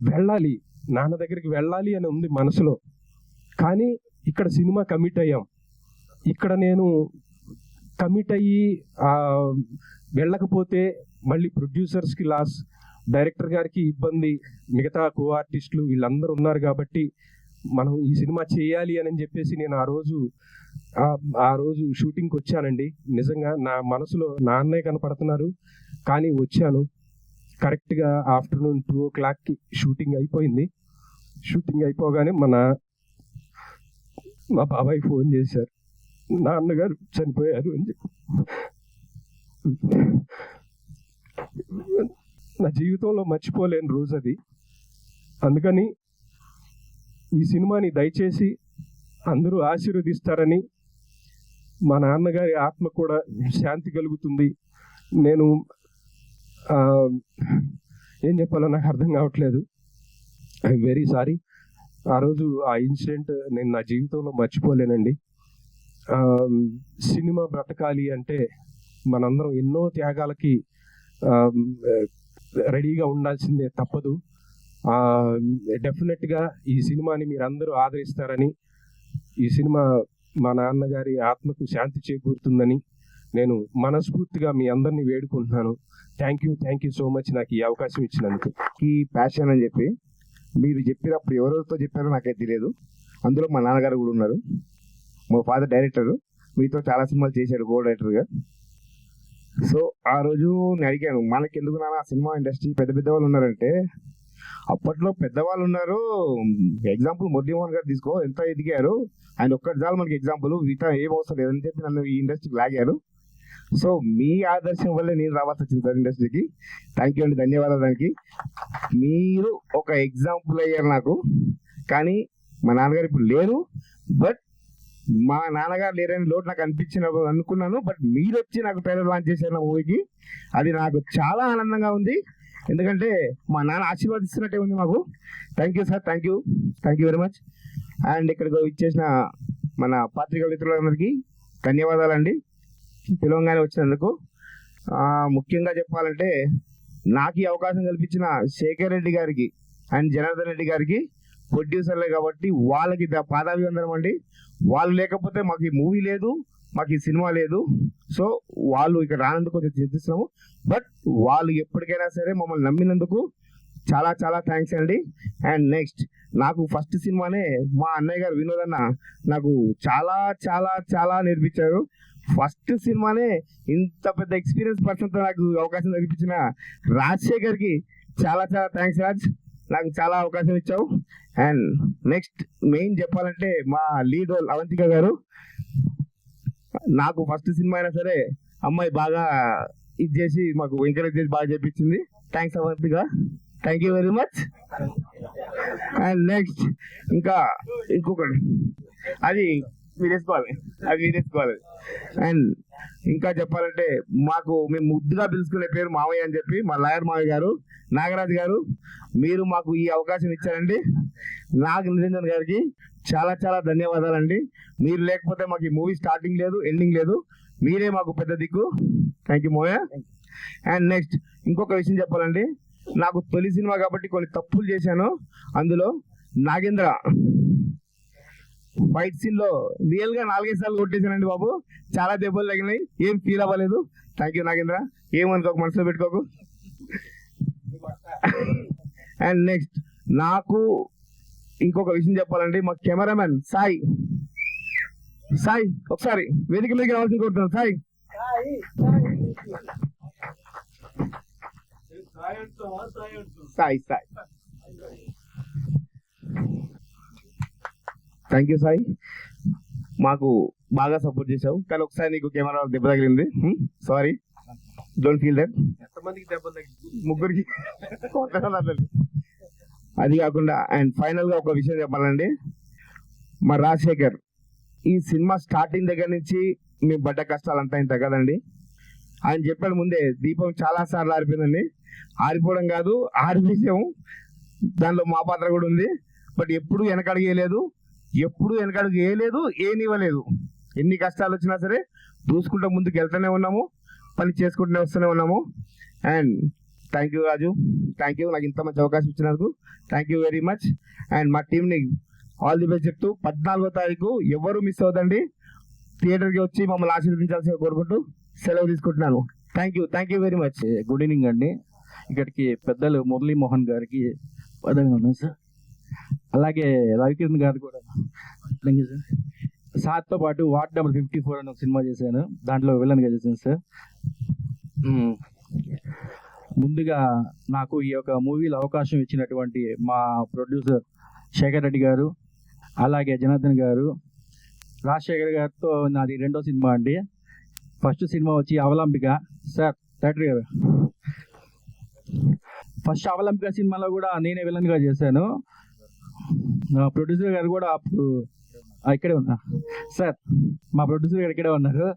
వెళ్ళాలి, నాన్న దగ్గరికి వెళ్ళాలి అని ఉంది మనసులో. కానీ ఇక్కడ సినిమా కమిట్ అయ్యాం. ఇక్కడ నేను కమిట్ అయ్యి వెళ్ళకపోతే మళ్ళీ ప్రొడ్యూసర్స్కి లాస్, డైరెక్టర్ గారికి ఇబ్బంది, మిగతా కో ఆర్టిస్టులు వీళ్ళందరూ ఉన్నారు. కాబట్టి మనం ఈ సినిమా చేయాలి అని చెప్పేసి నేను ఆ రోజు షూటింగ్కి వచ్చానండి. నిజంగా నా మనసులో నాన్నే కనపడుతున్నారు, కానీ వచ్చాను. కరెక్ట్గా ఆఫ్టర్నూన్ 2 o'clockకి షూటింగ్ అయిపోయింది. షూటింగ్ అయిపోగానే మా బాబాయ్ ఫోన్ చేశారు, నాన్నగారు చనిపోయారు అని చెప్పి. నా జీవితంలో మర్చిపోలేని రోజు అది. అందుకని ఈ సినిమాని దయచేసి అందరూ ఆశీర్వదిస్తారని, మా నాన్నగారి ఆత్మ కూడా శాంతి కలుగుతుంది. నేను ఏం చెప్పాలో నాకు అర్థం కావట్లేదు. I'm very sorry. ఆ రోజు ఆ ఇన్సిడెంట్ నేను నా జీవితంలో మర్చిపోలేనండి. సినిమా బ్రతకాలి అంటే మనందరం ఎన్నో త్యాగాలకి రెడీగా ఉండాల్సిందే, తప్పదు. డెఫినెట్గా ఈ సినిమాని మీరు అందరూ ఆదరిస్తారని, ఈ సినిమా మా నాన్నగారి ఆత్మకు శాంతి చేకూరుతుందని నేను మనస్ఫూర్తిగా మీ అందరినీ వేడుకుంటున్నాను. థ్యాంక్ యూ సో మచ్ నాకు ఈ అవకాశం ఇచ్చినందుకు. ఈ ప్యాషన్ అని చెప్పి మీరు చెప్పినప్పుడు ఎవరెవరితో చెప్పారో నాకైతే తెలియదు. అందులో మా నాన్నగారు కూడా ఉన్నారు. మా ఫాదర్ డైరెక్టర్, మీతో చాలా సినిమాలు చేశాడు కో డైరెక్టర్గా. సో ఆ రోజు నేను అడిగాను, మనకి ఎందుకు నాన్న సినిమా ఇండస్ట్రీ పెద్ద పెద్ద వాళ్ళు ఉన్నారంటే, అప్పట్లో పెద్దవాళ్ళు ఉన్నారు. ఎగ్జాంపుల్ మురళీమోహన్ గారు తీసుకో, ఎంత ఎదిగారు, ఆయన ఒక్కటి చాలు మనకి ఎగ్జాంపుల్, మిగతా ఏం అవసరం లేదని చెప్పి నన్ను ఈ ఇండస్ట్రీకి లాగారు. సో మీ ఆదర్శం వల్లే నేను రావాల్సి వచ్చింది సార్ ఇండస్ట్రీకి. థ్యాంక్ యూ అండి, ధన్యవాదాలు. దానికి మీరు ఒక ఎగ్జాంపుల్ అయ్యారు నాకు. కానీ మా నాన్నగారు ఇప్పుడు లేరు, బట్ మా నాన్నగారు లేరని లోటు నాకు అనుకున్నాను. బట్ మీరు వచ్చి నాకు ట్రైలర్ లాంచ్ చేశారు నా మూవీకి. అది నాకు చాలా ఆనందంగా ఉంది, ఎందుకంటే మా నాన్న ఆశీర్వాదిస్తున్నట్టే ఉంది మాకు. Thank you sir, thank you very much. And ఇక్కడికి ఇచ్చేసిన మన పత్రికా మిత్రులందరికీ ధన్యవాదాలండి, పిలవంగానే వచ్చినందుకు. ముఖ్యంగా చెప్పాలంటే నాకు ఈ అవకాశం కల్పించిన శేఖర్ రెడ్డి గారికి అండ్ జనార్దన్ రెడ్డి గారికి ప్రొడ్యూసర్లే కాబట్టి వాళ్ళకి పాదాభివందనం అండి. వాళ్ళు లేకపోతే మాకు ఈ మూవీ లేదు, మాకు ఈ సినిమా లేదు. సో వాళ్ళు ఇక్కడ రానందుకు కొంచెం చింతిస్తున్నాము, బట్ వాళ్ళు ఎప్పటికైనా సరే మమ్మల్ని నమ్మినందుకు చాలా చాలా థ్యాంక్స్ అండి. అండ్ నెక్స్ట్ నాకు ఫస్ట్ సినిమానే మా అన్నయ్య గారు వినోద్ అన్న నాకు చాలా చాలా చాలా నేర్పించారు. ఫస్ట్ సినిమానే ఇంత పెద్ద ఎక్స్పీరియన్స్ పర్సన్తో నాకు అవకాశం కల్పించిన రాజశేఖర్కి చాలా చాలా థ్యాంక్స్ రాజ్, నాకు చాలా అవకాశం ఇచ్చావు. అండ్ నెక్స్ట్ మెయిన్ చెప్పాలంటే మా లీడ్ రోల్ అవంతిక గారు, నాకు ఫస్ట్ సినిమా అయినా సరే అమ్మాయి బాగా ఇది చేసి మాకు ఎంకరేజ్ చేసి బాగా చేపించింది. Thanks Avantika, thank you very much. And next ఇంకొకటి అది మీరు వేసుకోవాలి. అండ్ ఇంకా చెప్పాలంటే మేము ముద్దుగా పిలుచుకునే పేరు మావయ్య అని చెప్పి మా లాయర్ మావయ్య గారు, నాగరాజు గారు, మీరు మాకు ఈ అవకాశం ఇచ్చారండి. నిరంజన్ గారికి చాలా చాలా ధన్యవాదాలండి. మీరు లేకపోతే మాకు ఈ మూవీ స్టార్టింగ్ లేదు, ఎండింగ్ లేదు. మీరే మాకు పెద్ద దిక్కు. థ్యాంక్ యూ మోయ. అండ్ నెక్స్ట్ ఇంకొక విషయం చెప్పాలండి, నాకు తొలి సినిమా కాబట్టి కొన్ని తప్పులు చేశాను. అందులో నాగేంద్ర ఫైట్ సీన్ లో రియల్ గా 4-5 సార్లు కొట్టేశానండి బాబు, చాలా దెబ్బలు తగినాయి, ఏం ఫీల్ అవ్వలేదు. థ్యాంక్ యూ నాగేంద్ర, ఏమనుకోక మనసులో పెట్టుకోకు. అండ్ నెక్స్ట్ నాకు ఇంకొక విషయం చెప్పాలండి, మా కెమెరామెన్ సాయి ఒకసారి వేదిక మీదకి రావాల్సింది కోరుతున్నాను. సాయి థ్యాంక్ యూ సాయి, మాకు బాగా సపోర్ట్ చేసావు. కానీ ఒకసారి నీకు కెమెరా దెబ్బ తగిలింది, సారీ, డోంట్ ఫీల్ దట్. ముగ్గురికి అది కాకుండా అండ్ ఫైనల్ గా ఒక విషయం చెప్పాలండి, మా రాజశేఖర్ ఈ సినిమా స్టార్టింగ్ దగ్గర నుంచి మేము పడ్డ కష్టాలంతా ఇంత కదండి. ఆయన చెప్పాడు ముందే, దీపం చాలా సార్లు ఆరిపోయిందండి. ఆరిపోవడం కాదు, ఆరిపేసాము, దానిలో మా పాత్ర కూడా ఉంది. బట్ ఎప్పుడు వెనకడుగు వేయలేదు, ఏనివ్వలేదు. ఎన్ని కష్టాలు వచ్చినా సరే దూసుకుంటూ ముందుకు వెళ్తూనే ఉన్నాము, పని చేసుకుంటూనే వస్తూనే ఉన్నాము. And thank you Raju, thank you నాకు ఇంత మంచి అవకాశం ఇచ్చినందుకు, thank you very much. And మా టీంని ఆల్ ది బెస్ట్ చెప్తూ 14వ తారీఖు ఎవరు మిస్ అవుతండి, థియేటర్కి వచ్చి మమ్మల్ని ఆశీర్వదించాల్సి కోరుకుంటూ సెలవు తీసుకుంటున్నాను. Thank you very much. Good evening అండి. ఇక్కడికి పెద్దలు మురళీమోహన్ గారికి పదంగా ఉన్నాను సార్. అలాగే రవికిరణ్ గారు కూడా థ్యాంక్ యూ సార్. సార్తో పాటు వార్డ్ నెంబర్ 54 అని ఒక సినిమా చేశాను, దాంట్లో విలన్గా చేశాను సార్. ముందుగా నాకు ఈ యొక్క మూవీలో అవకాశం ఇచ్చినటువంటి మా ప్రొడ్యూసర్ శేఖర్ రెడ్డి గారు, అలాగే జనార్దన్ గారు, రాజశేఖర్ గారితో నాది 2వ సినిమా అండి. ఫస్ట్ సినిమా వచ్చి అవలంబిక సార్, డైరెక్టర్ గారు. ఫస్ట్ అవలంబిక సినిమాలో కూడా నేనే విలన్గా చేశాను. ప్రొడ్యూసర్ గారు కూడా అప్పుడు ఇక్కడే ఉన్నా సార్, మా ప్రొడ్యూసర్ గారు ఇక్కడే ఉన్నారు.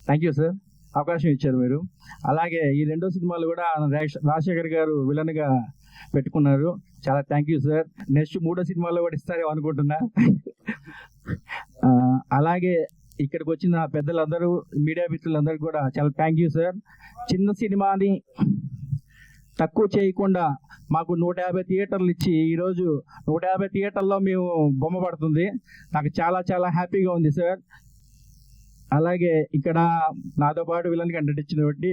థ్యాంక్ యూ సార్, అవకాశం ఇచ్చారు మీరు. అలాగే ఈ 2వ సినిమాలు కూడా రాజశేఖర్ గారు విలన్గా పెట్టుకున్నారు, చాలా థ్యాంక్ యూ సార్. నెక్స్ట్ 3వ సినిమాలో కూడా ఇస్తారేమో అనుకుంటున్నా. అలాగే ఇక్కడికి వచ్చిన పెద్దలందరూ, మీడియా మిత్రులందరూ కూడా చాలా థ్యాంక్ యూ సార్. చిన్న సినిమాని తక్కువ చేయకుండా మాకు 150 థియేటర్లు ఇచ్చి ఈరోజు 150 థియేటర్లో మేము బొమ్మ పడుతుంది, నాకు చాలా చాలా హ్యాపీగా ఉంది సార్. అలాగే ఇక్కడ నాతో పాటు విలన్గా నటించినటువంటి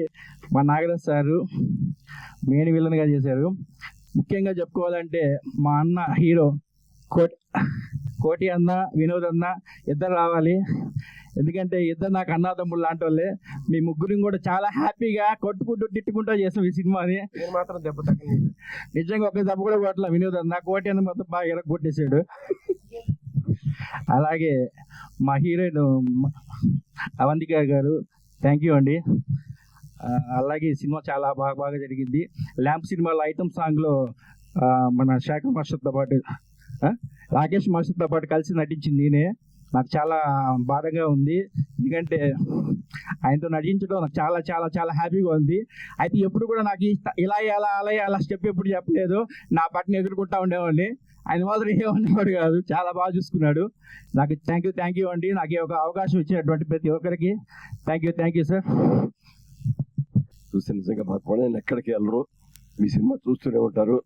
మా నాగరాజ్ సారు మెయిన్ విలన్గా చేశారు. ముఖ్యంగా చెప్పుకోవాలంటే మా అన్న హీరో కోటి అన్న, వినోద్ అన్న ఇద్దరు రావాలి, ఎందుకంటే ఇద్దరు నాకు అన్నదమ్ముళ్ళు లాంటి వాళ్ళే. మీ ముగ్గురిని కూడా చాలా హ్యాపీగా కొట్టుకుంటూ తిట్టుకుంటూ చేసాం ఈ సినిమాని. మాత్రం దెబ్బ తగ్గలేదు నిజంగా ఒక దెబ్బ కూడా కొట్టలే వినోద్ అన్న, కోటి అన్న మొత్తం బాగా ఎరగొట్టేశాడు. అలాగే మా హీరోయిన్ అవంతిక గారు, థ్యాంక్ యూ అండి. అలాగే ఈ సినిమా చాలా బాగా జరిగింది. ల్యాంప్ సినిమాలో ఐటమ్ సాంగ్లో మన శేఖర్ మాస్టర్తో పాటు రాకేష్ మాస్టర్తో పాటు కలిసి నటించింది నేనే. నాకు చాలా బాధగా ఉంది, ఎందుకంటే ఆయనతో నటించడం నాకు చాలా చాలా చాలా హ్యాపీగా ఉంది. అయితే ఎప్పుడు కూడా నాకు ఇలా అలా స్టెప్ ఎప్పుడు చెప్పలేదు, నా పట్టిన ఎదుర్కొంటా ఉండేవాడిని. ఆయన మాత్రం ఏమనేవాడు కాదు, చాలా బాగా చూసుకున్నాడు. నాకు థ్యాంక్ యూ అండి. నాకు ఒక అవకాశం ఇచ్చినటువంటి ప్రతి ఒక్కరికి థ్యాంక్ యూ సార్. చూస్తే నిజంగా బాధపడి నేను ఎక్కడికి వెళ్ళరు, మీ సినిమా చూస్తూనే ఉంటారు.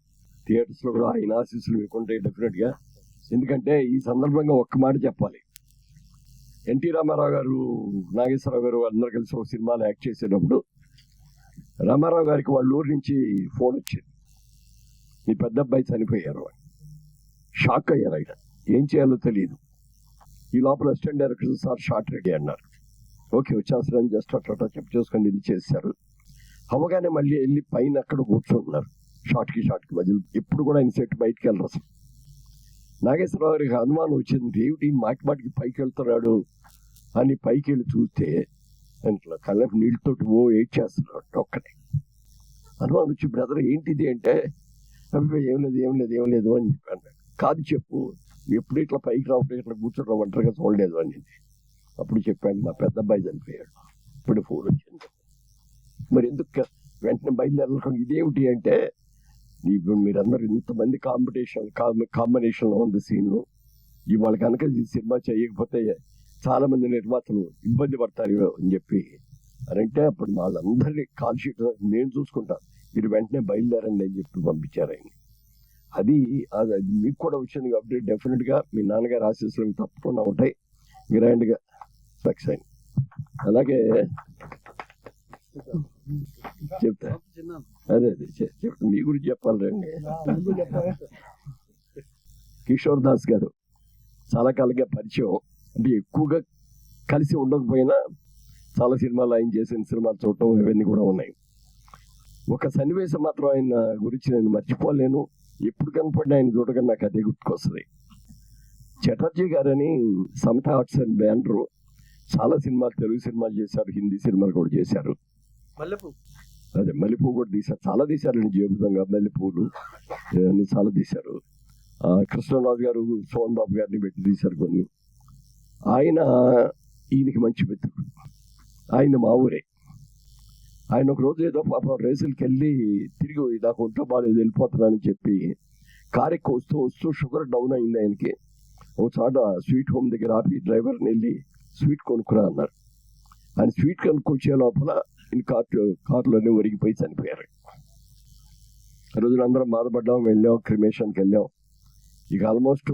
థియేటర్స్లో కూడా ఆయన ఆశీస్సులు మీకు ఉంటాయి డెఫినెట్గా. ఎందుకంటే ఈ సందర్భంగా ఒక్క మాట చెప్పాలి. ఎన్టీ రామారావు గారు, నాగేశ్వరరావు గారు అందరూ కలిసి ఒక సినిమాలో యాక్ట్ చేసేటప్పుడు రామారావు గారికి వాళ్ళ ఊరి నుంచి ఫోన్ వచ్చింది, మీ పెద్ద అబ్బాయి చనిపోయారు అని. షాక్ అయ్యారు ఆయన, ఏం చేయాలో తెలియదు. ఈ లోపల assistant director sir short ready అన్నారు. ఓకే వచ్చేస్తారని జస్ట్ అట్లా చెప్పు చేసుకొని ఇది చేశారు. అవగానే మళ్ళీ వెళ్ళి పైన అక్కడ కూర్చుంటున్నారు. షార్ట్కి మధ్యలో ఎప్పుడు కూడా ఆయన సెట్ బయటికి వెళ్ళరు అసలు. నాగేశ్వరరావు గారికి అనుమానం వచ్చింది, ఏమిటి మాటికి పైకి వెళ్తున్నాడు అని పైకి వెళ్ళి చూస్తే ఇంట్లో కళ్ళకి నీళ్ళతోటి ఏడ్ చేస్తున్నాడు ఒక్కనే. అనుమానం వచ్చి బ్రదర్ ఏంటిది అంటే ఏం లేదు అని చెప్పాను. కాదు చెప్పు, ఎప్పుడు ఇట్లా పైకి రావట్లేదు, ఇట్లా కూర్చోడం ఒంటరిగా చూడలేదు అని. అప్పుడు చెప్పాను మా పెద్ద అబ్బాయి చనిపోయాడు, ఇప్పుడు ఫోన్ వచ్చింది. మరి ఎందుకు వెంటనే బయలుదేరడం ఇదేమిటి అంటే, ఇప్పుడు మీరందరూ ఇంతమంది కాంబినేషన్లో ఉంది సీన్లు, ఇవాళ కనుక ఈ సినిమా చేయకపోతే చాలా మంది నిర్మాతలు ఇబ్బంది పడతారు అని చెప్పి అని అంటే, అప్పుడు వాళ్ళందరినీ కాల్ షీట్ నేను చూసుకుంటాను, మీరు వెంటనే బయలుదేరండి అని చెప్పి పంపించారు ఆయన. అది మీకు కూడా వచ్చింది కాబట్టి డెఫినెట్గా మీ నాన్నగారి ఆశీస్సులు తప్పకుండా ఉంటాయి. గ్రాండ్గా సక్సెస్ అయింది. అలాగే చెప్తా, అదే చెప్తా, మీ గురించి చెప్పాలండి. కిషోర్ దాస్ గారు చాలా కాలంగా పరిచయం, అంటే ఎక్కువగా కలిసి ఉండకపోయినా చాలా సినిమాలు ఆయన చేసిన సినిమాలు చూడటం ఇవన్నీ కూడా ఉన్నాయి. ఒక సన్నివేశం మాత్రం ఆయన గురించి నేను మర్చిపోలేను, ఎప్పుడు కనపడినా ఆయన చూడగా నాకు అదే గుర్తుకొస్తుంది. చటర్జీ గారని సమతా ఆర్ట్స్ అండ్ బ్యానర్ చాలా సినిమాలు, తెలుగు సినిమాలు చేశారు, హిందీ సినిమాలు కూడా చేశారు. అదే మల్లెపూ కూడా తీశారు, చాలా తీశారండి. జీవితంగా మల్లెపూలు అన్ని చాలా తీశారు. కృష్ణరాజు గారు సోహన్ బాబు గారిని పెట్టి తీశారు కొన్ని. ఈయనకి మంచి మిత్రుడు, ఆయన మా ఊరే. ఆయన ఒక రోజు ఏదో పాప రేసులకి వెళ్ళి తిరిగి నాకు ఒంట్లో బాగాలేదు వెళ్ళిపోతున్నానని చెప్పి కారెక్కి వస్తూ షుగర్ డౌన్ అయింది ఆయనకి. ఒక చోట స్వీట్ హోమ్ దగ్గర ఆపి డ్రైవర్ని వెళ్ళి స్వీట్ కొనుక్కురా అన్నారు. ఆయన స్వీట్ కొనుక్కొచ్చే లోపల కారులోనే ఒరిగిపోయి చనిపోయారు. ఆ రోజున అందరం బాధపడ్డాం, వెళ్ళాం, క్రిమేషన్కి వెళ్ళాం. ఇక ఆల్మోస్ట్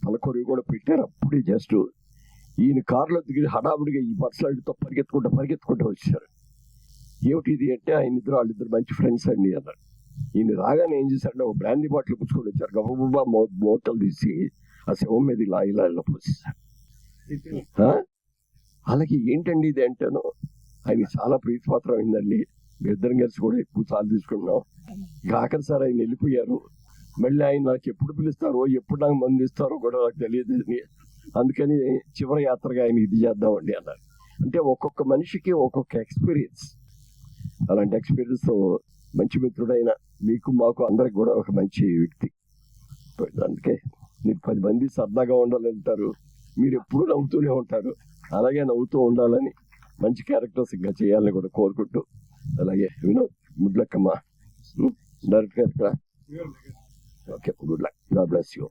తలకొరి కూడా పెట్టారు. అప్పుడే జస్ట్ ఈయన కారులో దిగి హడావుడిగా ఈ పర్సనాలిటీతో పరిగెత్తుకుంటూ వచ్చారు. ఏమిటి ఇది అంటే, వాళ్ళిద్దరు మంచి ఫ్రెండ్స్ అండి అన్నారు. ఈయన రాగానే ఏం చేశారంటే ఒక బ్రాండీ బాటిల్ పుచ్చుకొని వచ్చారు. గబగబా మూటలు తీసి ఆ శవం మీద ఇలా పోసేసారు. అలాగే ఏంటండి ఇది అంటాను, ఆయన చాలా ప్రీతిపాత్రం అయిందండి. ఇద్దరం కలిసి కూడా ఎక్కువ సార్లు తీసుకున్నాం. ఇక ఆఖరిసారి ఆయన వెళ్ళిపోయారు. మళ్ళీ ఆయన నాకు ఎప్పుడు పిలుస్తారో, ఎప్పుడు నాకు మంది ఇస్తారో కూడా నాకు తెలియదు. అందుకని చివరి యాత్రగా ఆయన ఇది చేద్దామండి అన్నారు. అంటే ఒక్కొక్క మనిషికి ఒక్కొక్క ఎక్స్పీరియన్స్, అలాంటి ఎక్స్పీరియన్స్తో మంచి మిత్రుడైన మీకు మాకు అందరికి కూడా ఒక మంచి వ్యక్తి. అందుకే మీరు 10 మంది సరదాగా ఉండాలంటారు, మీరు ఎప్పుడు నవ్వుతూనే ఉంటారు. అలాగే నవ్వుతూ ఉండాలని, మంచి క్యారెక్టర్స్ ఇంకా చేయాలని కూడా కోరుకుంటూ, అలాగే వినోద్ ముడ్లక్కమ్మ director, okay good luck, God bless you.